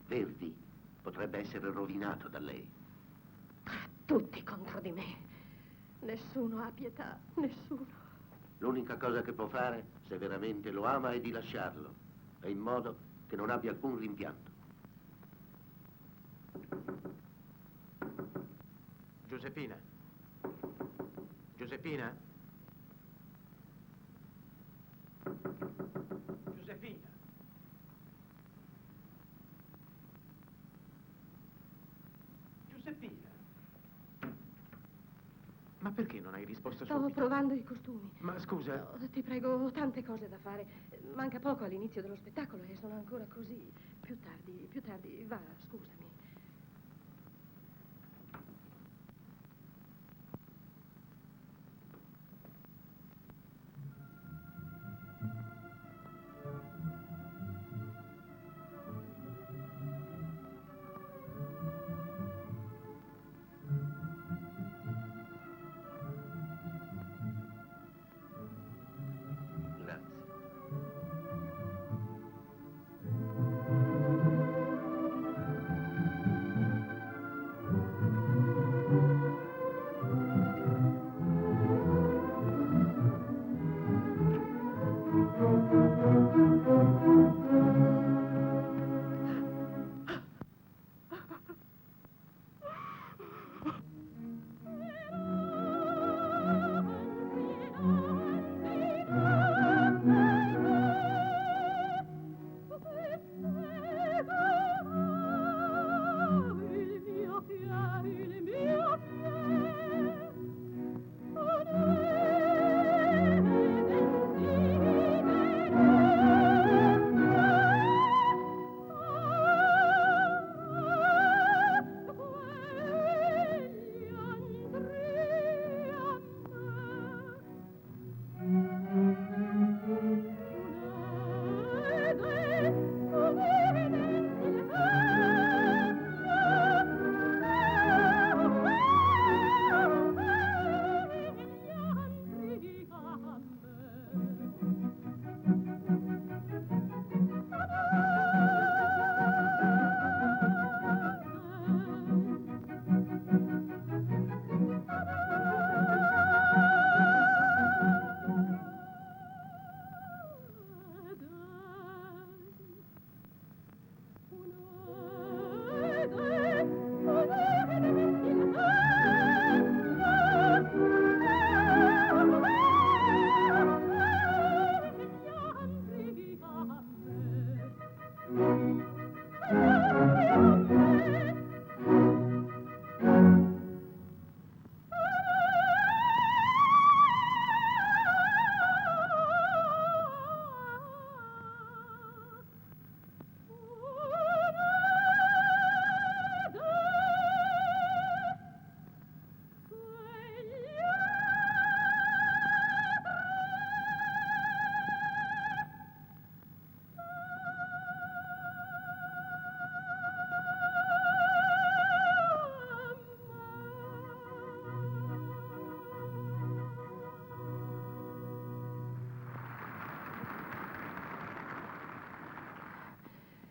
Verdi potrebbe essere rovinato da lei. Tutti contro di me. Nessuno ha pietà, nessuno. L'unica cosa che può fare, se veramente lo ama, è di lasciarlo, e in modo che non abbia alcun rimpianto. Giuseppina? Giuseppina? Giuseppina? Giuseppina? Ma perché non hai risposto Sto subito? provando i costumi. Ma scusa... Oh, ti prego, ho tante cose da fare. Manca poco all'inizio dello spettacolo e sono ancora così. Più tardi, va, scusami.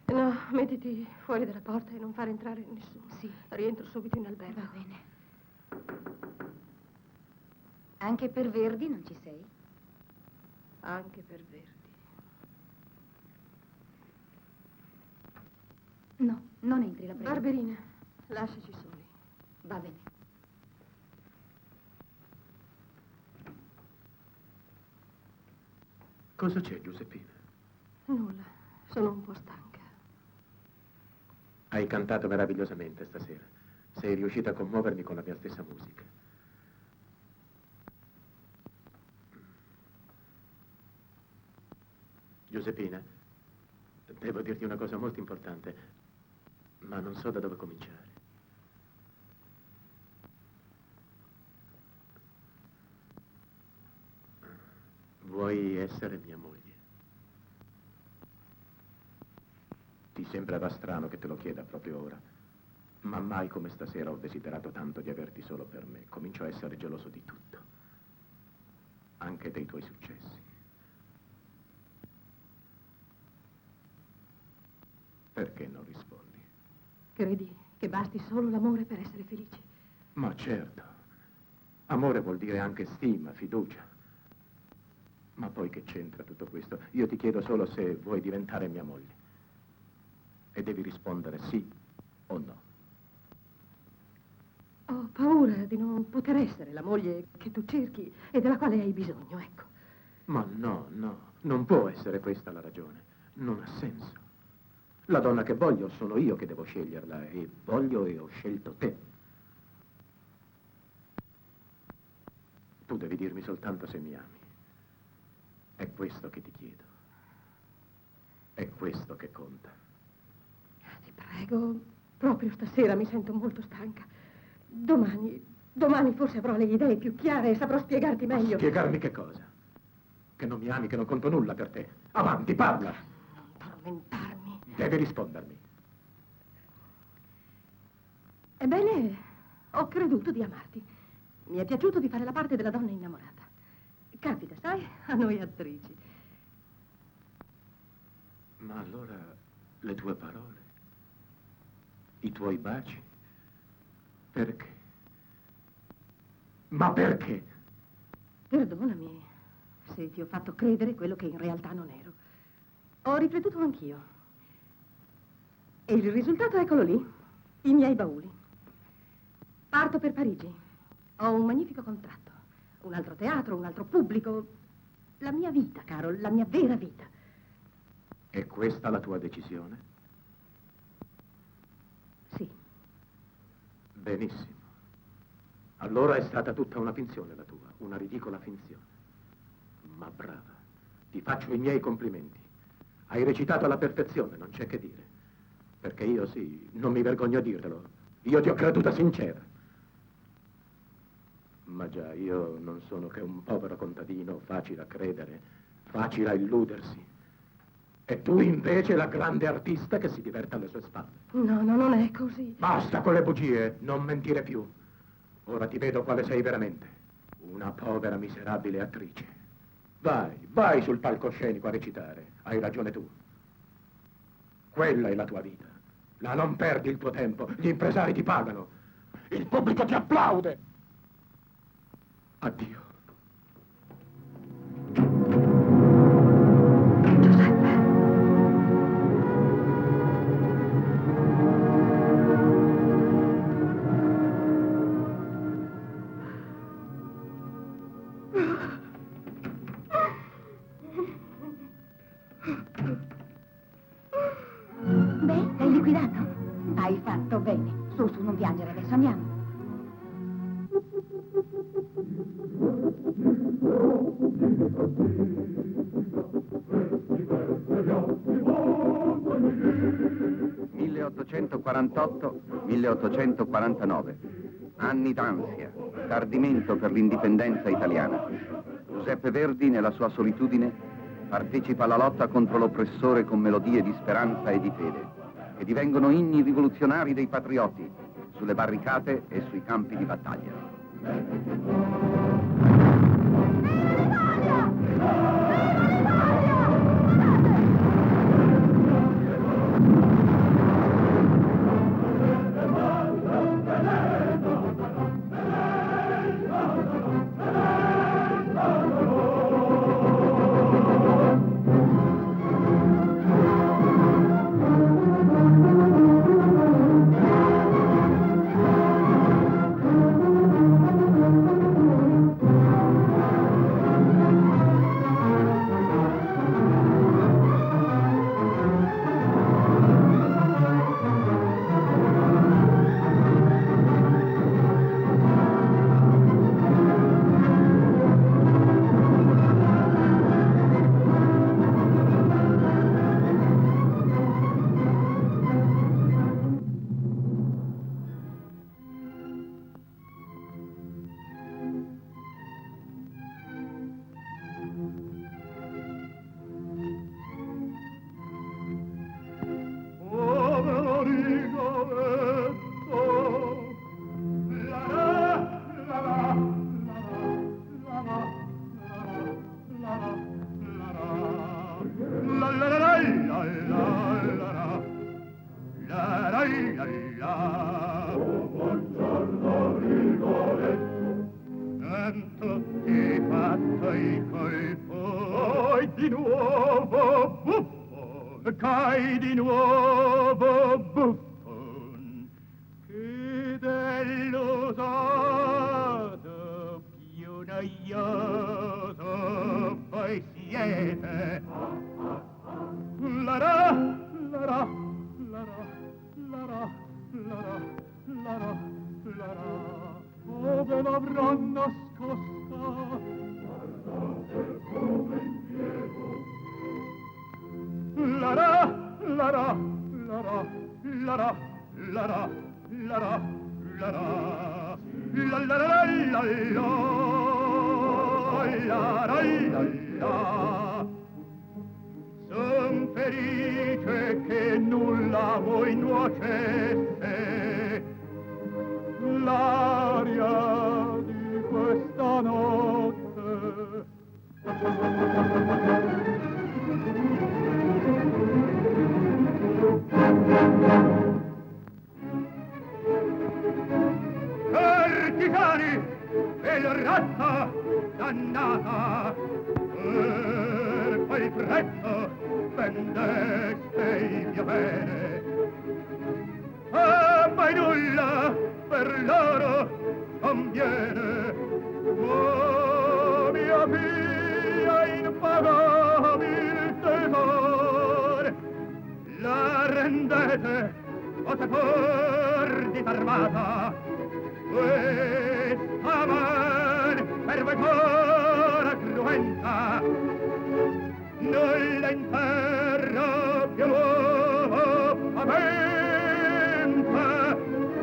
No, mettiti fuori dalla porta e non fare entrare nessuno. Sì. Rientro subito in albergo. Va bene. Anche per Verdi non ci sei? Anche per Verdi. No, non entri, la prego. Barberina, lasciaci soli. Va bene. Cosa c'è, Giuseppina? Nulla, sono un po' stanca. Hai cantato meravigliosamente stasera. Sei riuscita a commuovermi con la mia stessa musica. Giuseppina, devo dirti una cosa molto importante, ma non so da dove cominciare. Vuoi essere mia moglie? Ti sembrerà strano che te lo chieda proprio ora, ma mai come stasera ho desiderato tanto di averti solo per me. Comincio a essere geloso di tutto, anche dei tuoi successi. Perché non rispondi? Credi che basti solo l'amore per essere felice? Ma certo. Amore vuol dire anche stima, fiducia. Ma poi che c'entra tutto questo? Io ti chiedo solo se vuoi diventare mia moglie. E devi rispondere sì o no. Ho paura di non poter essere la moglie che tu cerchi e della quale hai bisogno, ecco. Ma no, non può essere questa la ragione. Non ha senso. La donna che voglio sono io che devo sceglierla, e voglio e ho scelto te. Tu devi dirmi soltanto se mi ami. È questo che ti chiedo. È questo che conta. Ti prego, proprio stasera mi sento molto stanca. Domani forse avrò le idee più chiare e saprò spiegarti meglio. Spiegarmi che cosa? Che non mi ami, che non conto nulla per te. Avanti, parla! Non tormentarmi. Devi rispondermi. Ebbene, ho creduto di amarti. Mi è piaciuto di fare la parte della donna innamorata. Capita, sai, a noi attrici. Ma allora le tue parole, i tuoi baci, perché? Ma perché? Perdonami se ti ho fatto credere quello che in realtà non ero. Ho riflettuto anch'io. E il risultato eccolo lì, i miei bauli. Parto per Parigi. Ho un magnifico contratto. Un altro teatro, un altro pubblico. La mia vita, caro, la mia vera vita. È questa la tua decisione? Sì. Benissimo. Allora è stata tutta una finzione la tua, una ridicola finzione. Ma brava, ti faccio i miei complimenti. Hai recitato alla perfezione, non c'è che dire. Perché io sì, non mi vergogno a dirtelo. Io ti ho creduta sincera. Ma già, io non sono che un povero contadino, facile a credere, facile a illudersi. E tu invece la grande artista che si diverte alle sue spalle. No, non è così. Basta con le bugie, non mentire più. Ora ti vedo quale sei veramente. Una povera miserabile attrice. Vai sul palcoscenico a recitare. Hai ragione tu. Quella è la tua vita. Là non perdi il tuo tempo. Gli impresari ti pagano. Il pubblico ti applaude. Addio. Beh, l'hai liquidato? Hai fatto bene. Su, non piangere adesso, andiamo. (1848-1849). Anni d'ansia, d'ardimento per l'indipendenza italiana. Giuseppe Verdi, nella sua solitudine, partecipa alla lotta contro l'oppressore con melodie di speranza e di fede, che divengono inni rivoluzionari dei patrioti, sulle barricate e sui campi di battaglia. tanto ti fatto il colpo. E di nuovo buffon, cai di nuovo buffon, che dell'usato più noioso voi siete. La-ra, la-ra, la-ra, la-ra, la-ra, la-ra, la-ra, dove l'avrà nascosta? Guardate come impiego. La-ra, la-ra, la-ra, la-ra, la-ra, la-ra, la-ra, la-la-la-la-la-la, la-la-la-la-la. Son felice che nulla voi nuocesse l'aria di questa notte. Artigiani e la razza dannata, per quel prezzo vendeste il mio bene. A mai nulla per loro conviene. Oh, mia figlia impagabil tesor, la rendete o sepor disarmata. Questa man per voi buona cruenta non la interra più nuovamente,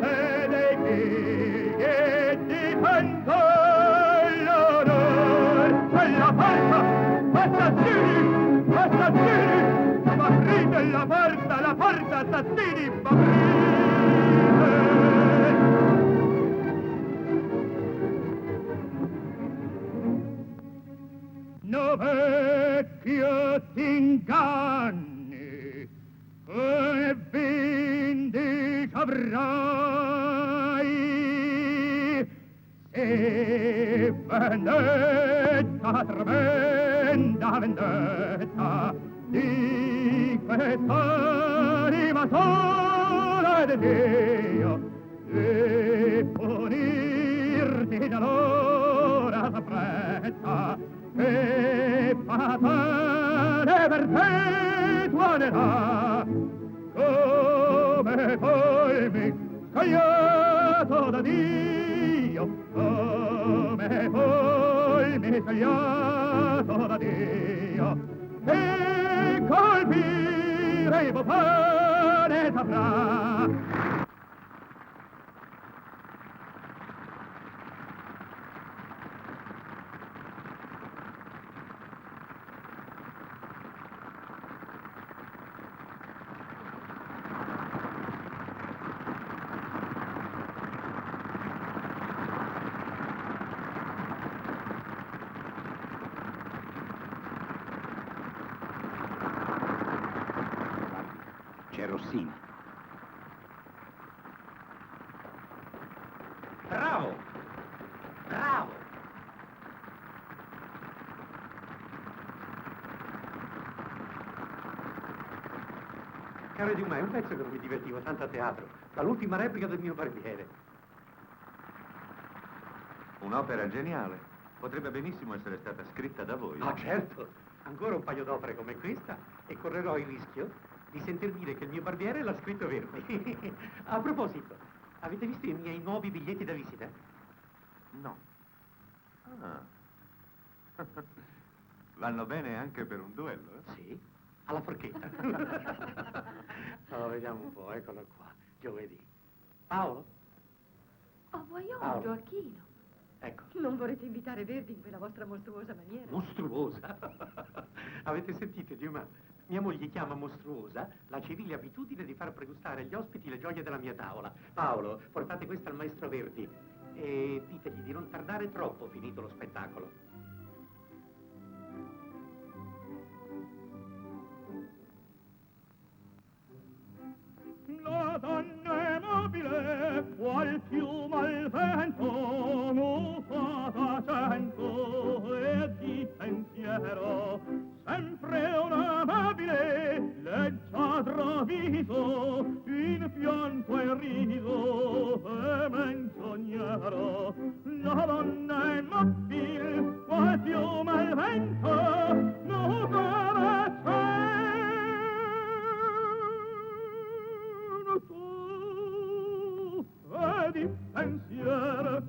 e dei che difendo l'onor. Quella porta, assassini, assassini, aprite la porta, assassini, aprite. No vecchio t'inganni, e vindica avrai, e vendetta, tremenda vendetta, di quest'anima sola ed Dio, e punirti d'allora s'affretta, e fatale perpetua ne dà, come colmi scagliato da Dio, come colmi scagliato da Dio, e colpire il bufone saprà. C'è Rossini. Bravo! Bravo! Caro Dumas, è un pezzo che non mi divertivo tanto a teatro, dall'ultima replica del mio barbiere. Un'opera geniale. Potrebbe benissimo essere stata scritta da voi. Ah, certo! Ancora un paio d'opere come questa e correrò il rischio di sentir dire che il mio barbiere l'ha scritto Verdi. A proposito, avete visto i miei nuovi biglietti da visita? No. Ah. Vanno bene anche per un duello, eh? Sì, alla forchetta. Oh, vediamo un po', eccolo qua, giovedì. Paolo? Oh, voglio Paolo. Gioacchino. Ecco. Non vorrete invitare Verdi in quella vostra mostruosa maniera? Mostruosa? Avete sentito, Dumas? Mia moglie chiama mostruosa la civile abitudine di far pregustare agli ospiti le gioie della mia tavola. Paolo, portate questa al maestro Verdi e ditegli di non tardare troppo, finito lo spettacolo. La donna è mobile, qual piuma al vento, nuotata lamento e di pensiero, sempre un amabile, leggiadro viso, in pianto e riso e menzognero. La donna è mobile, qual fiume al vento, nuda tu e di pensiero,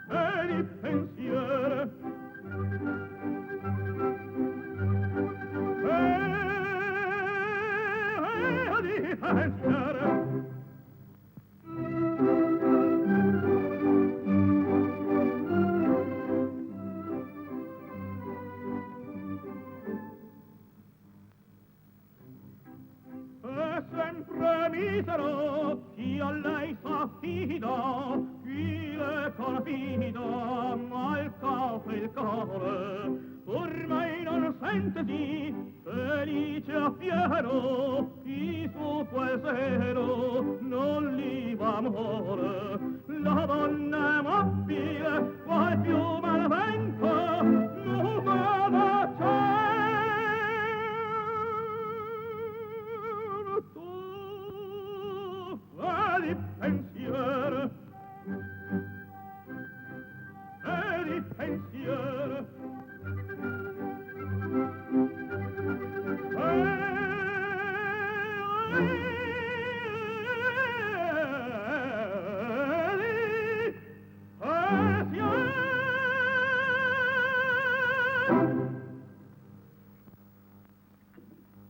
e di pensiero, e di pensiero. Sempre misero, chi a lei s'affida, chi le confida, ma il capo e il cuore, ormai non sente sì, felice a fiero, chi su quel sero non li va amore. La donna è mobile, qual fiume al vento, nuda c'è. Di pensiero, e di pensiero,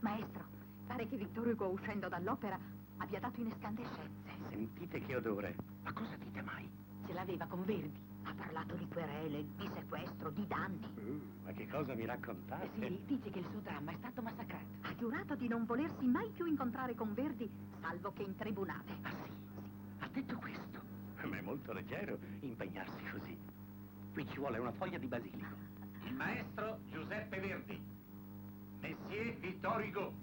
Maestro, pare che Victor Hugo, uscendo dall'opera, abbia dato in escandescenze. Sentite che odore. Ma cosa dite mai? Ce l'aveva con Verdi. Ha parlato di querele, di sequestro, di danni. Ma che cosa mi raccontate? Sì, dice che il suo dramma è stato massacrato. Ha giurato di non volersi mai più incontrare con Verdi, salvo che in tribunale. Ah sì? Ha detto questo? Ma è molto leggero impegnarsi così. Qui ci vuole una foglia di basilico. Il maestro Giuseppe Verdi. Messier Victor Hugo.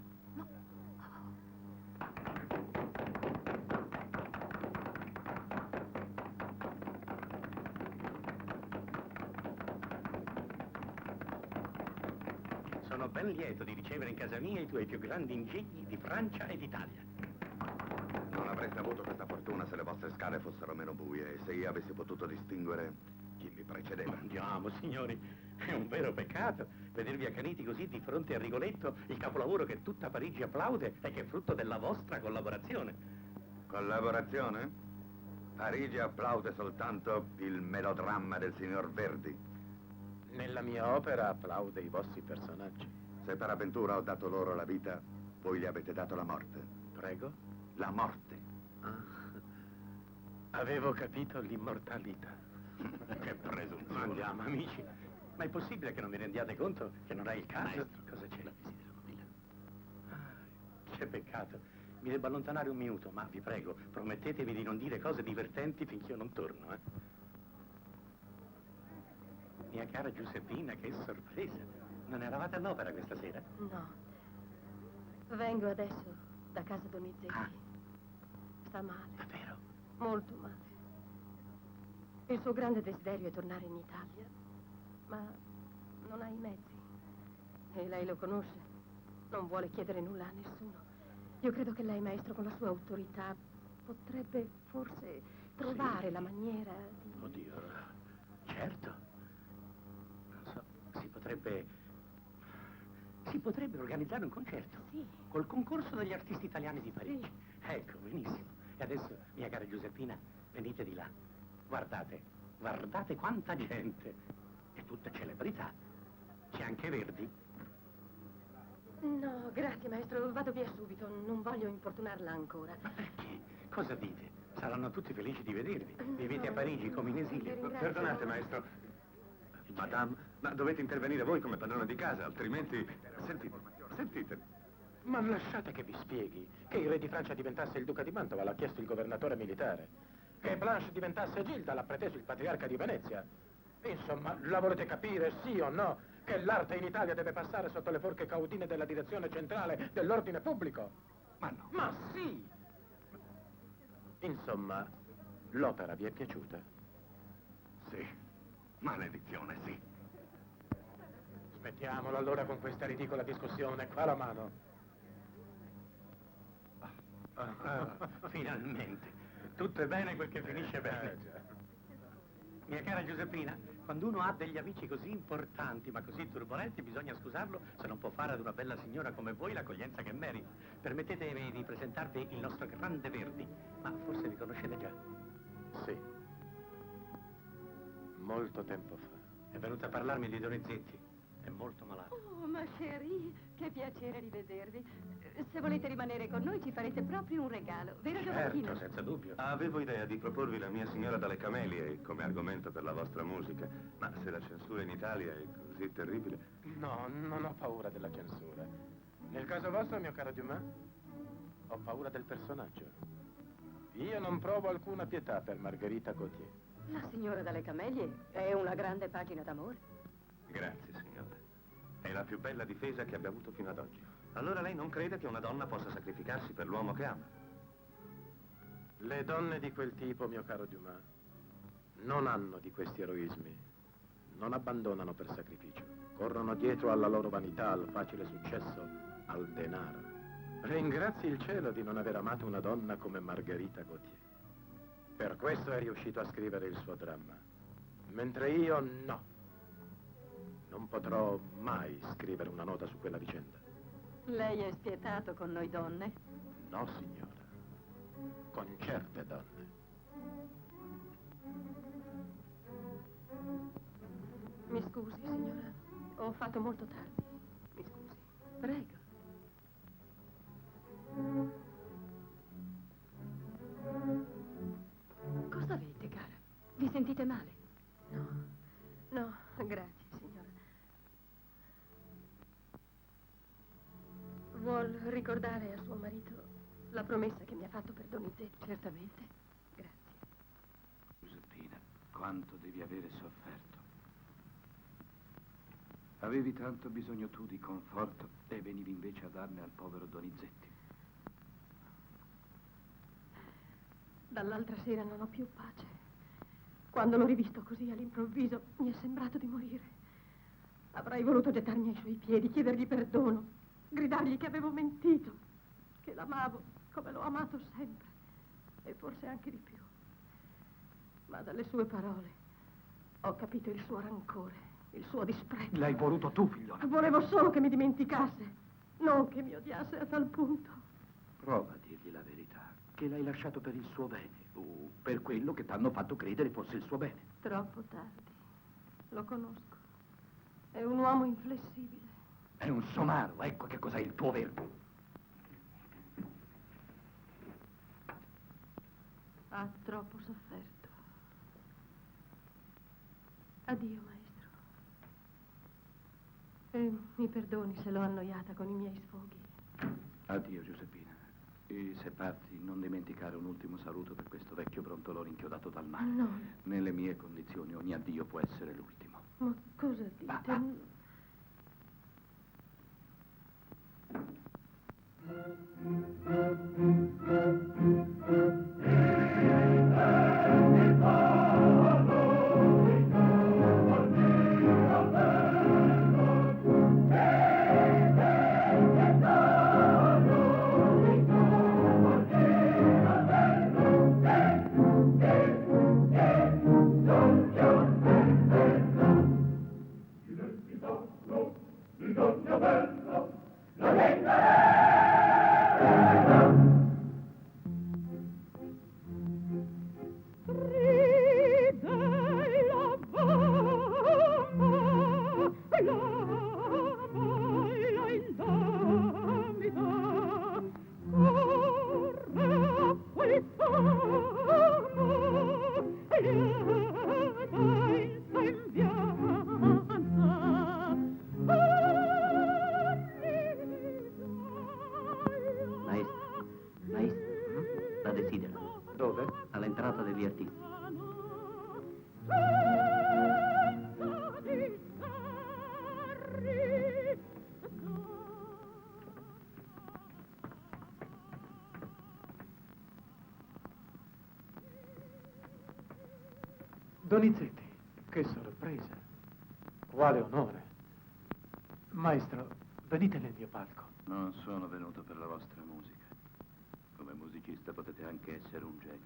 Sono ben lieto di ricevere in casa mia i tuoi più grandi ingegni di Francia e d'Italia. Non avreste avuto questa fortuna se le vostre scale fossero meno buie e se io avessi potuto distinguere chi mi precedeva. Andiamo, signori, è un vero peccato vedervi accaniti così di fronte a Rigoletto, il capolavoro che tutta Parigi applaude e che è frutto della vostra collaborazione. Collaborazione? Parigi applaude soltanto il melodramma del signor Verdi. Nella mia opera applaude i vostri personaggi. Se per avventura ho dato loro la vita, voi gli avete dato la morte. Prego? La morte. Avevo capito l'immortalità. Che presunzione. Andiamo, amici. Ma è possibile che non vi rendiate conto che non è il caso? Maestro, cosa c'è? Che peccato. Mi devo allontanare un minuto, ma vi prego, promettetemi di non dire cose divertenti finché io non torno, Mia cara Giuseppina, che sorpresa. Non eravate all'opera questa sera? No. Vengo adesso da casa Donizetti. Sta male. Davvero? Molto male. Il suo grande desiderio è tornare in Italia, ma non ha i mezzi. E lei lo conosce. Non vuole chiedere nulla a nessuno. Io credo che lei, maestro, con la sua autorità, potrebbe forse trovare la maniera di... Oddio, certo. Si potrebbe organizzare un concerto. Sì. Col concorso degli artisti italiani di Parigi. Sì. Ecco, benissimo. E adesso, mia cara Giuseppina, venite di là. Guardate quanta gente. È tutta celebrità. C'è anche Verdi. No, grazie, maestro. Vado via subito. Non voglio importunarla ancora. Ma perché? Cosa dite? Saranno tutti felici di vedervi. Vivete a Parigi come in esilio. Perdonate, maestro. Madame, ma dovete intervenire voi come padrone di casa, altrimenti... Sentite. Ma lasciate che vi spieghi. Che il re di Francia diventasse il duca di Mantova l'ha chiesto il governatore militare. Che Blanche diventasse Gilda l'ha preteso il patriarca di Venezia. Insomma, la volete capire, sì o no, che l'arte in Italia deve passare sotto le forche caudine della direzione centrale dell'ordine pubblico? Ma no. Ma sì! Insomma, l'opera vi è piaciuta? Sì. Maledizione, sì. Smettiamolo allora con questa ridicola discussione. Qua la mano. Finalmente. Tutto è bene quel che finisce bene. Mia cara Giuseppina, quando uno ha degli amici così importanti ma così turbolenti, bisogna scusarlo se non può fare ad una bella signora come voi l'accoglienza che merita. Permettetemi di presentarvi il nostro grande Verdi, ma forse vi conoscete già. Sì. Molto tempo fa. È venuto a parlarmi di Donizetti. È molto malato. Oh, ma chérie, che piacere rivedervi. Se volete rimanere con noi ci farete proprio un regalo, vero Giovacchino? Certo, senza dubbio. Avevo idea di proporvi la mia signora dalle Camelie come argomento per la vostra musica, ma se la censura in Italia è così terribile... No, non ho paura della censura. Nel caso vostro, mio caro Dumas, ho paura del personaggio. Io non provo alcuna pietà per Margherita Gautier. La signora dalle Camelie è una grande pagina d'amore. Grazie, signora. È la più bella difesa che abbia avuto fino ad oggi. Allora lei non crede che una donna possa sacrificarsi per l'uomo che ama? Le donne di quel tipo, mio caro Dumas, non hanno di questi eroismi. Non abbandonano per sacrificio. Corrono dietro alla loro vanità, al facile successo, al denaro. Ringrazi il cielo di non aver amato una donna come Margherita Gautier. Per questo è riuscito a scrivere il suo dramma. Mentre io no. Non potrò mai scrivere una nota su quella vicenda. Lei è spietato con noi donne? No, signora. Con certe donne. Mi scusi, signora. Ho fatto molto tardi. Mi scusi. Prego. Cosa avete, cara? Vi sentite male? No. No, grazie, signora. Vuol ricordare a suo marito la promessa che mi ha fatto per Donizetti? Certamente. Grazie. Giuseppina, quanto devi avere sofferto. Avevi tanto bisogno tu di conforto e venivi invece a darne al povero Donizetti. Dall'altra sera non ho più pace. Quando l'ho rivisto così all'improvviso mi è sembrato di morire. Avrei voluto gettarmi ai suoi piedi, chiedergli perdono, gridargli che avevo mentito, che l'amavo come l'ho amato sempre e forse anche di più. Ma dalle sue parole ho capito il suo rancore, il suo disprezzo. L'hai voluto tu, figliona. Volevo solo che mi dimenticasse, non che mi odiasse a tal punto. Prova a dirgli la verità, che l'hai lasciato per il suo bene, o per quello che t'hanno fatto credere fosse il suo bene. Troppo tardi. Lo conosco. È un uomo inflessibile. È un somaro, ecco che cos'è il tuo verbo. Ha troppo sofferto. Addio, maestro. E mi perdoni se l'ho annoiata con i miei sfoghi. Addio, Giuseppina. E se parti, non dimenticare un ultimo saluto per questo vecchio brontolone inchiodato dal mare. No. Nelle mie condizioni ogni addio può essere l'ultimo. Ma cosa dite? Va. La desidera. Dove? All'entrata degli artisti. Donizetti, Che sorpresa! Quale onore! Maestro, venite nel mio palco. Non sono venuto per la vostra musica. Come musicista potete anche essere un genio,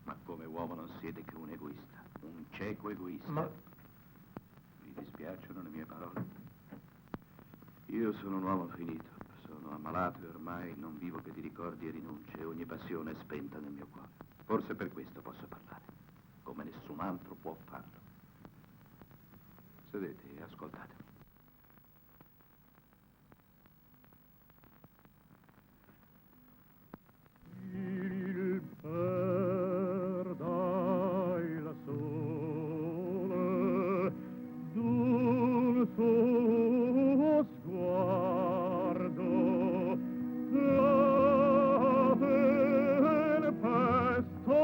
ma come uomo non siete che un egoista, un cieco egoista. Ma... Vi dispiacciono le mie parole? Io sono un uomo finito, sono ammalato e ormai non vivo che di ricordi e rinunce, e ogni passione è spenta nel mio cuore. Forse per questo posso parlare, come nessun altro può farlo. Sedete e ascoltatemi. Il perda il sole d'un suo sguardo, la tempesta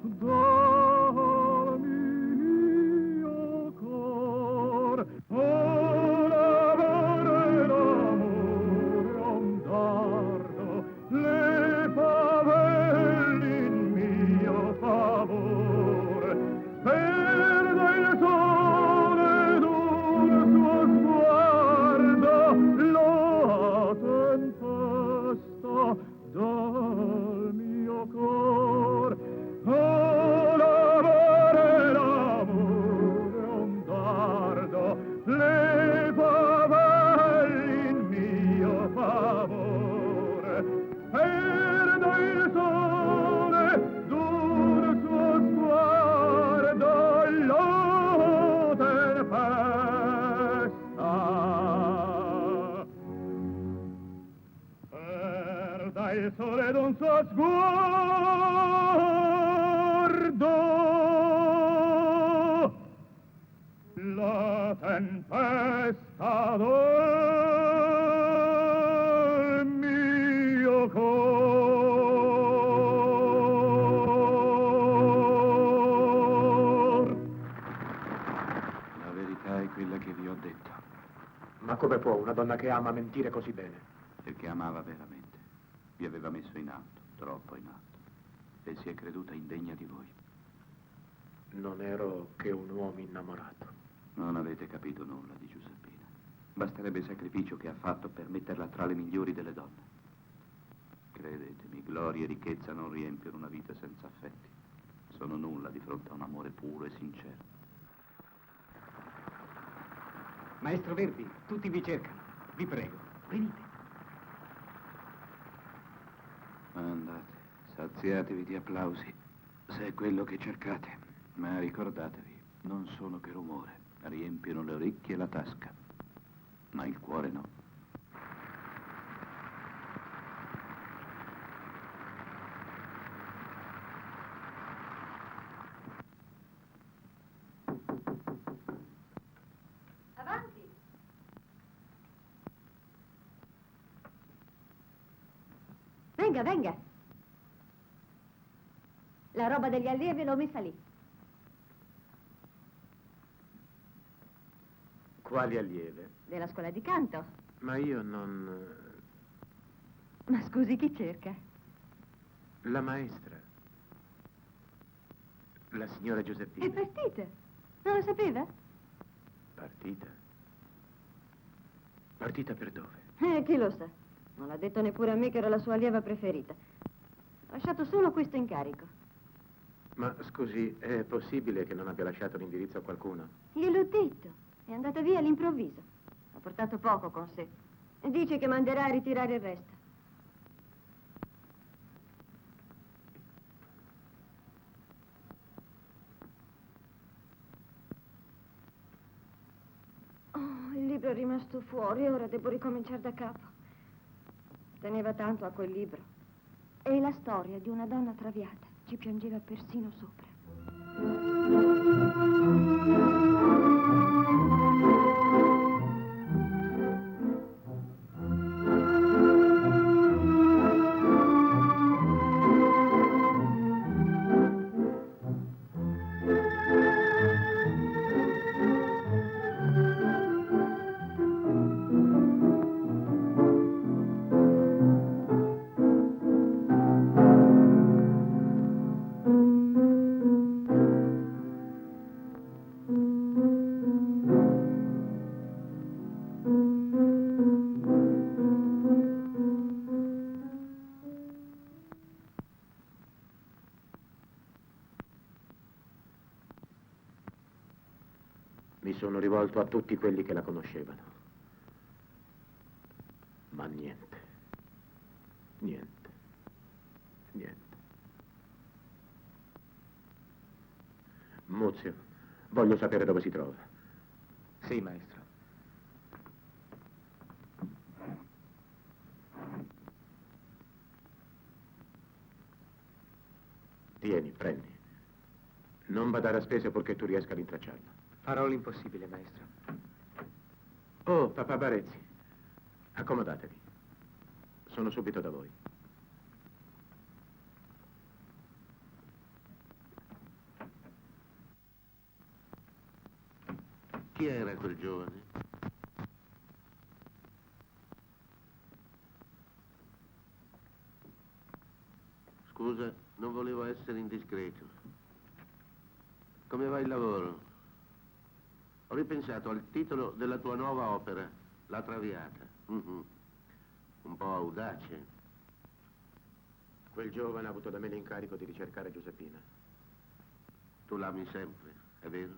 dal mio cor, l'amore le favelle in mio favore, perda il sole d'un suo sguardo, la tempesta dal mio cor, l'amore un dardo, le favelle in mio favore, perdo il sole d'un suo sguardo, la tempesta. Perda il sole d'un suo sguardo, la tempesta del mio cor. La verità è quella che vi ho detto. Ma come può una donna che ama mentire così bene? Perché amava veramente. Vi aveva messo in alto, troppo in alto. E si è creduta indegna di voi. Non ero che un uomo innamorato. Non avete capito nulla di Giuseppina. Basterebbe il sacrificio che ha fatto per metterla tra le migliori delle donne. Credetemi, gloria e ricchezza non riempiono una vita senza affetti. Sono nulla di fronte a un amore puro e sincero. Maestro Verdi, tutti vi cercano. Vi prego, venite. Andate, saziatevi di applausi, se è quello che cercate. Ma ricordatevi, non sono che rumore. Riempiono le orecchie e la tasca, ma il cuore no. Avanti! Venga, venga! La roba degli allievi l'ho messa lì. Quali allieve? Della scuola di canto. Ma io non... Ma scusi, chi cerca? La maestra. La signora Giuseppina. È partita. Non lo sapeva? Partita? Partita per dove? Chi lo sa. Non l'ha detto neppure a me che ero la sua allieva preferita. Ho lasciato solo questo incarico. Ma scusi, è possibile che non abbia lasciato l'indirizzo a qualcuno? Gliel'ho detto. È andata via all'improvviso. Ha portato poco con sé. E dice che manderà a ritirare il resto. Oh, il libro è rimasto fuori e ora devo ricominciare da capo. Teneva tanto a quel libro. È la storia di una donna traviata. Ci piangeva persino sopra. Mi sono rivolto a tutti quelli che la conoscevano. Ma niente. Niente. Niente. Muzio, voglio sapere dove si trova. Sì, maestro. Tieni, prendi. Non badare a spese purché tu riesca ad intracciarla. Farò l'impossibile, maestro. Oh, papà Barezzi, accomodatevi. Sono subito da voi. Chi era quel giovane? Scusa, non volevo essere indiscreto. Come va il lavoro? Ho ripensato al titolo della tua nuova opera, La Traviata. Un po' audace. Quel giovane ha avuto da me l'incarico di ricercare Giuseppina. Tu l'ami sempre, è vero?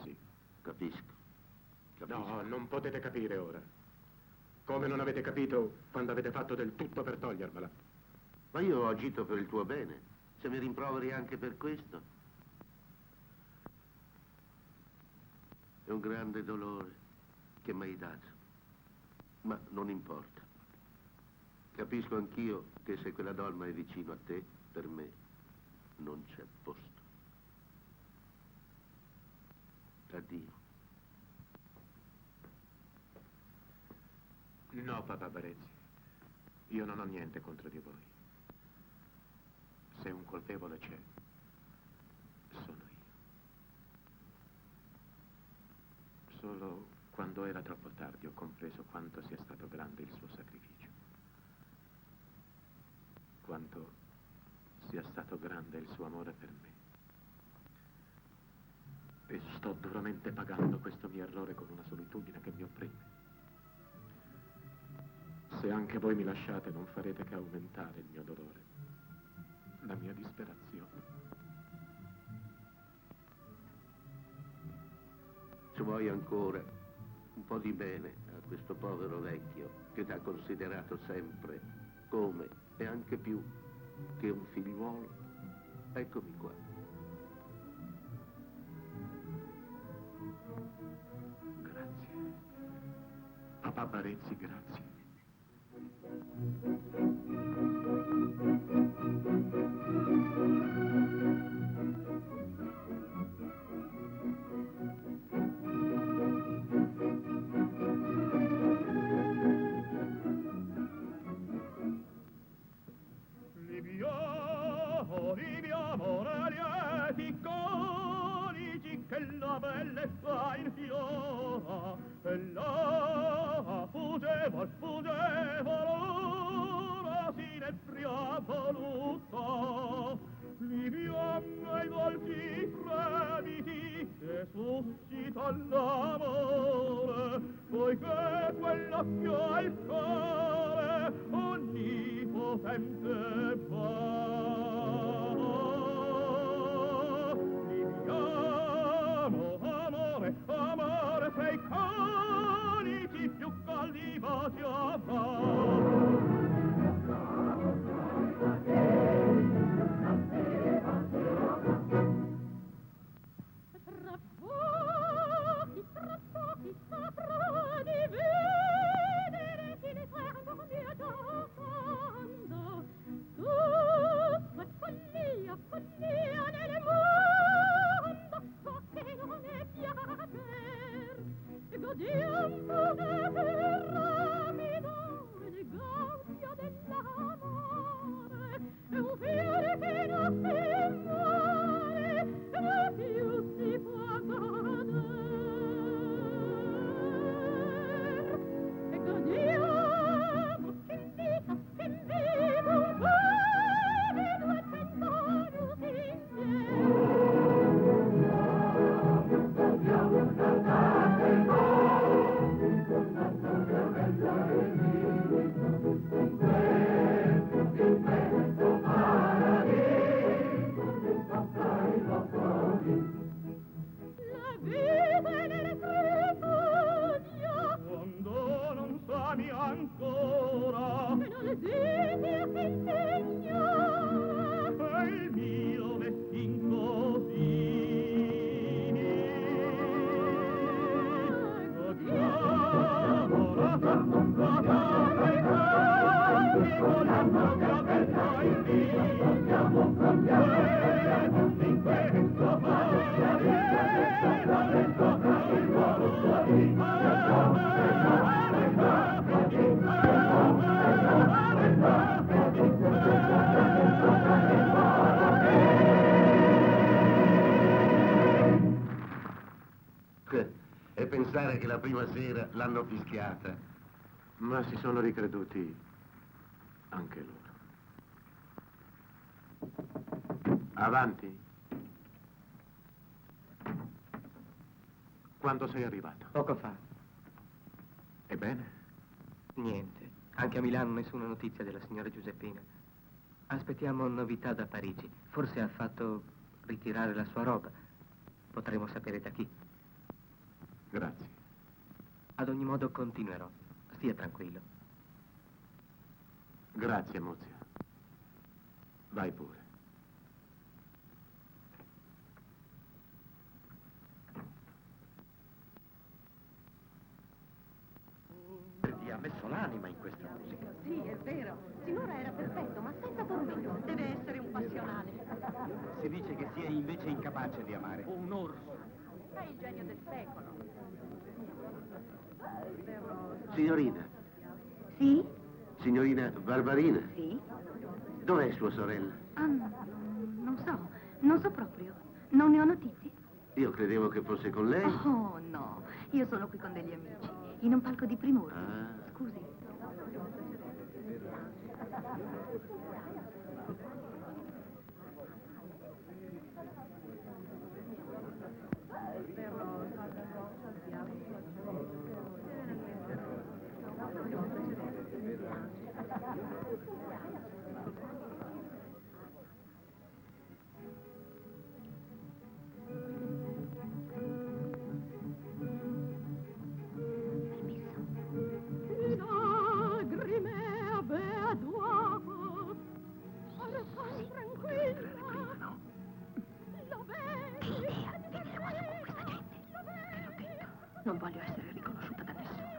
Sì. Capisco. No, non potete capire ora. Come non avete capito quando avete fatto del tutto per togliermela. Ma io ho agito per il tuo bene. Se mi rimproveri anche per questo. È un grande dolore che mi hai dato. Ma non importa. Capisco anch'io che se quella donna è vicino a te, per me non c'è posto. Addio. No, papà Barezzi. Io non ho niente contro di voi. Se un colpevole c'è, sono io. Solo quando era troppo tardi ho compreso quanto sia stato grande il suo sacrificio. Quanto sia stato grande il suo amore per me. E sto duramente pagando questo mio errore con una solitudine che mi opprime. Se anche voi mi lasciate, non farete che aumentare il mio dolore, la mia disperazione. Se vuoi ancora un po' di bene a questo povero vecchio che ti ha considerato sempre come e anche più che un figliuolo, eccomi qua. Grazie. Papà Barezzi, grazie. Viviamo lieti conici che la bellezza infiora e la fugevol ora s'inebria voluta viviamo ai dolci fremiti che suscita l'amore poiché quell'occhio al cuore onnipotente va. Amore, fra i conici più caldi baci Tra pochi saprà di vedere pensare che la prima sera l'hanno fischiata. Ma si sono ricreduti anche loro. Avanti. Quando sei arrivato? Poco fa. Ebbene? Niente. Anche a Milano nessuna notizia della signora Giuseppina. Aspettiamo novità da Parigi. Forse ha fatto ritirare la sua roba. Potremo sapere da chi. Grazie. Ad ogni modo continuerò. Stia tranquillo. Grazie, Muzio. Vai pure. Ti ha messo l'anima in questa musica. Sì, è vero. Sinora era perfetto, ma senza tormento. Deve essere un passionale. Si dice che sia invece incapace di amare. Un orso. È il genio del secolo. Signorina. Sì? Signorina Barbarina. Sì? Dov'è sua sorella? Ah, non so proprio. Non ne ho notizie. Io credevo che fosse con lei. Oh, no. Io sono qui con degli amici. In un palco di primore. Scusi. Non voglio essere riconosciuta da nessuno.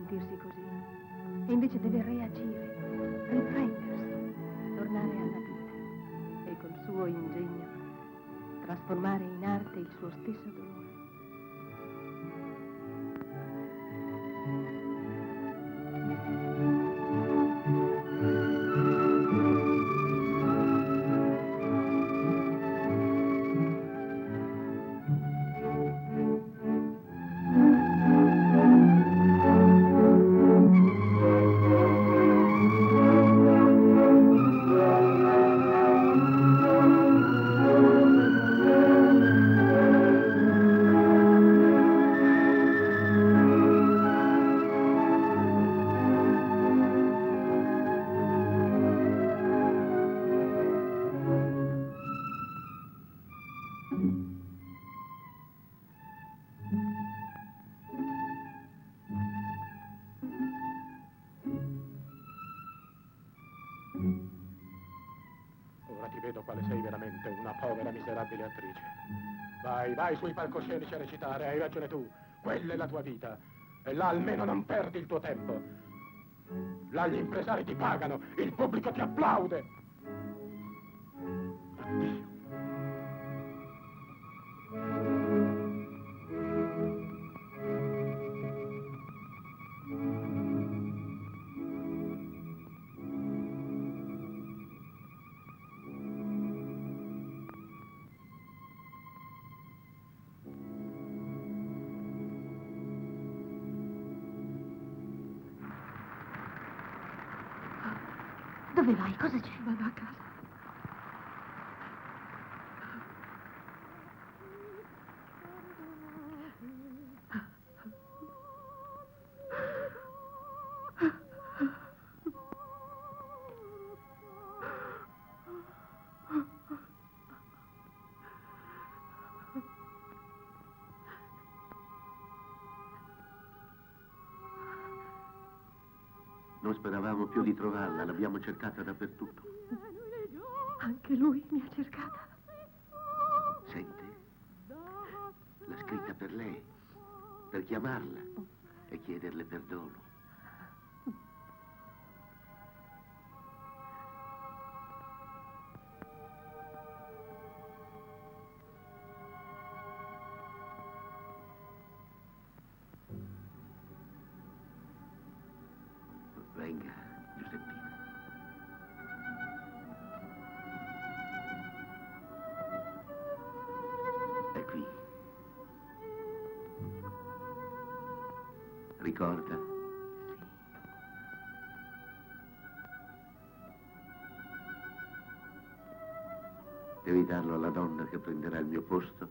sentirsi così. E invece deve reagire, riprendersi, tornare alla vita e col suo ingegno trasformare in arte il suo stesso dolore. Ora ti vedo quale sei veramente, una povera miserabile attrice. Vai, vai sui palcoscenici a recitare, hai ragione tu. Quella è la tua vita. E là almeno non perdi il tuo tempo. Là gli impresari ti pagano, il pubblico ti applaude. Addio. Dove vai? Cosa c'è? Vado a casa. Non speravamo più di trovarla, l'abbiamo cercata dappertutto. Anche lui mi ha cercata. Sente, l'ha scritta per lei, per chiamarla e chiederle perdono. Venga, Giuseppina. È qui. Ricorda? Devi darlo alla donna che prenderà il mio posto,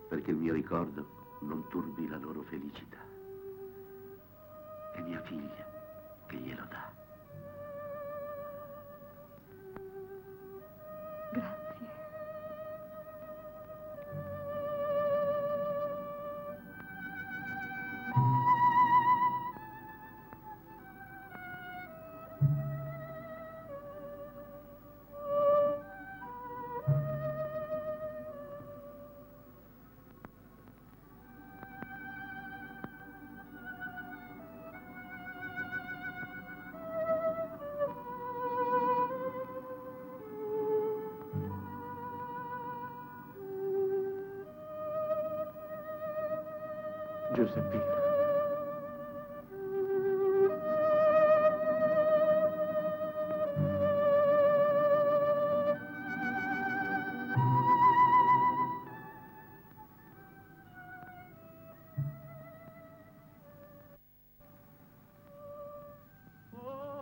perché il mio ricordo non turbi la loro felicità. È mia figlia che glielo dà. Grazie. Giuseppina.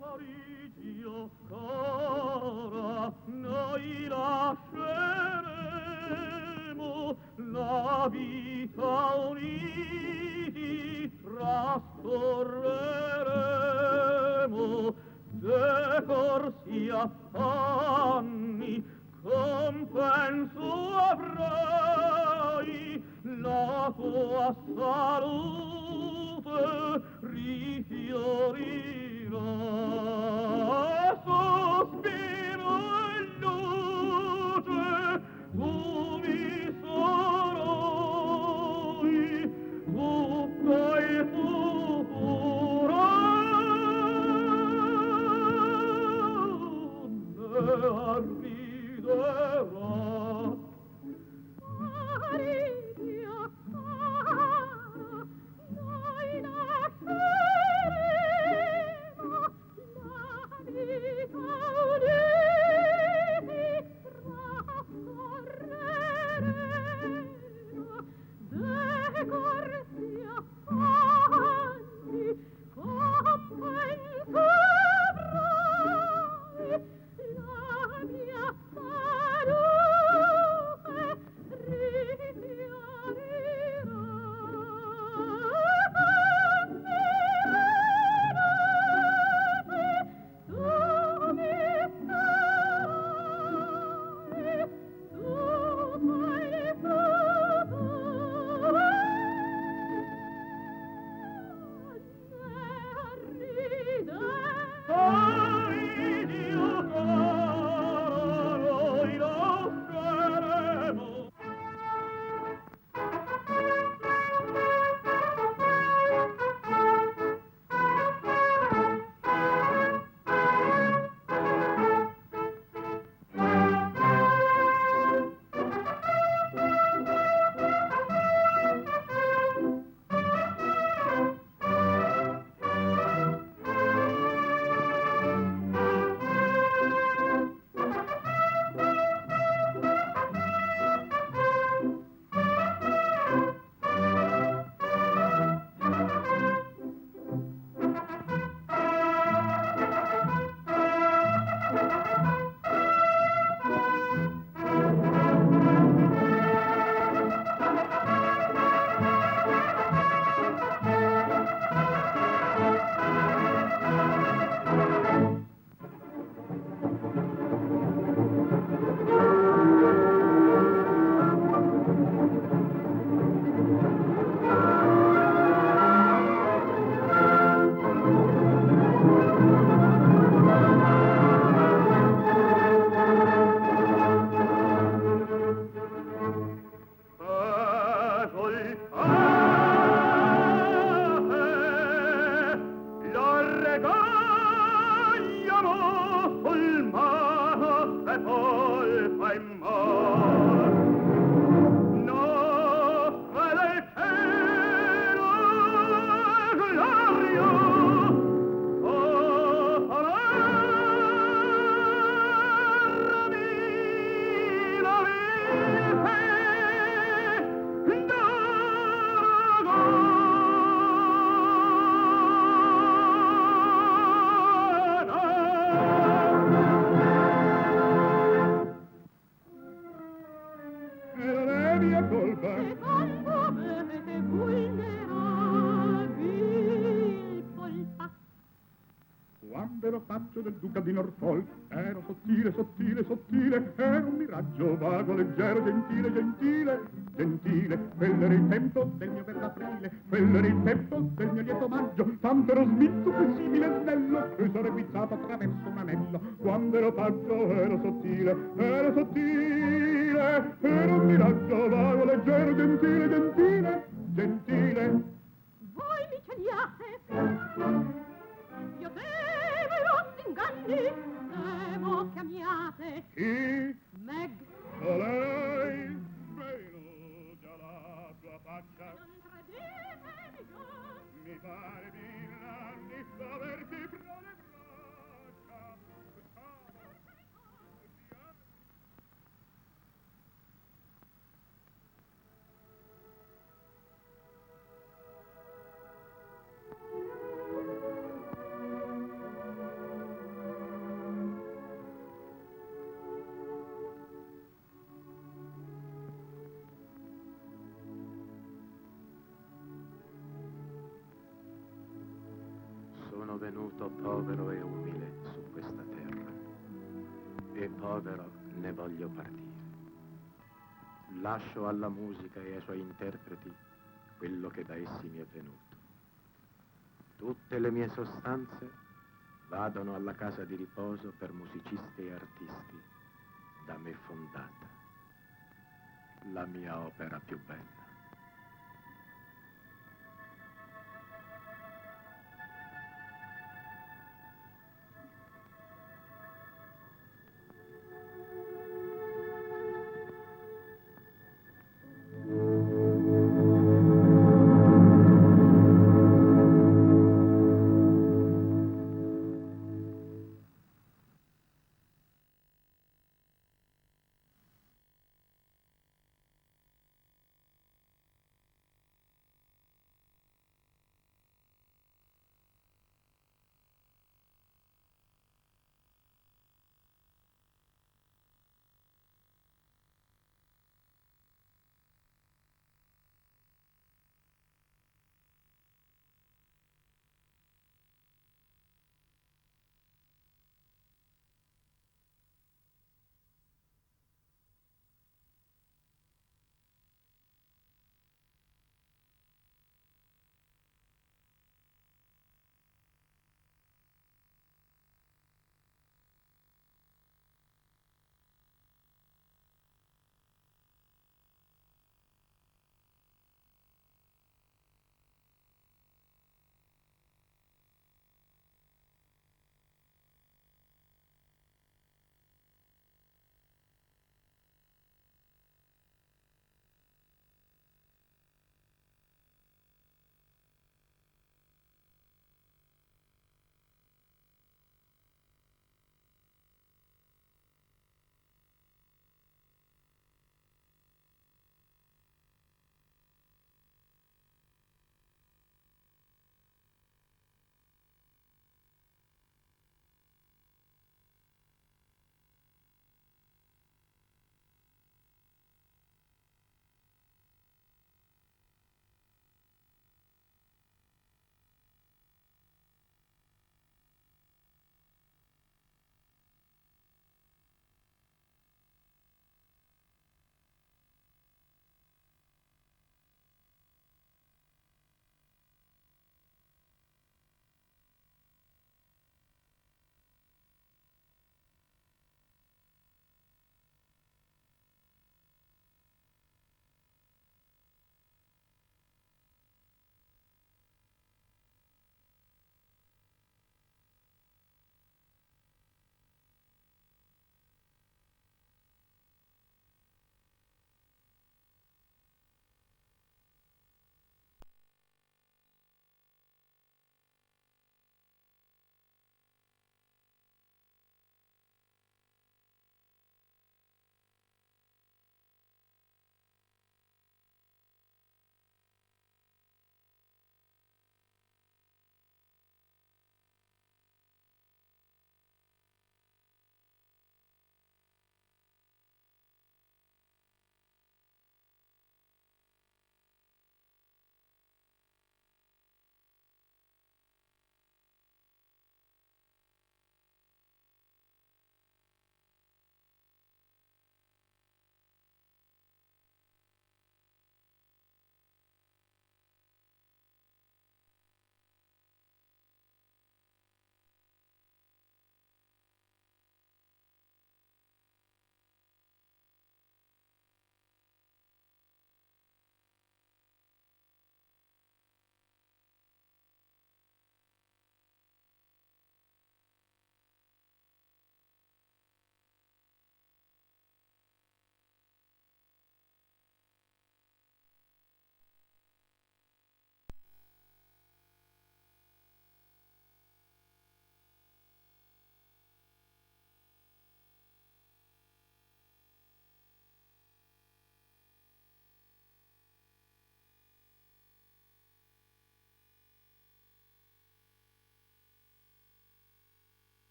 Parigi, oh cara, noi lasceremo la vita uniti, trascorreremo decorsi affanni, compenso avrai, la tua salute rifiorirà, sospiro e luce, tu mi sarai, tutto il futuro ne arriverà. Parigi, oh cara, noi lasceremo la vita uniti, trascorreremo decorsi affanni, compenso avrai, la mia braccio del duca di Norfolk. Ero sottile, sottile, sottile, ero un miraggio vago, leggero, gentile, gentile, gentile. Quello era il tempo del mio verde aprile, quello era il tempo del mio lieto maggio. Tanto ero smitto, flessibile e snello, che sarei pizzato attraverso un anello. Quando ero pazzo ero sottile, ero un miraggio vago, leggero, gentile, gentile, gentile. Voi mi celiate, io temo i vostri inganni, temo che amiate. Chi? Meg. O lei? Venuta la sua faccia. Non credetemi giù. Mi pare di anni d'averti fra le braccia. Sono venuto povero e umile su questa terra e povero ne voglio partire. Lascio alla musica e ai suoi interpreti quello che da essi mi è venuto. Tutte le mie sostanze vadono alla casa di riposo per musicisti e artisti da me fondata, la mia opera più bella.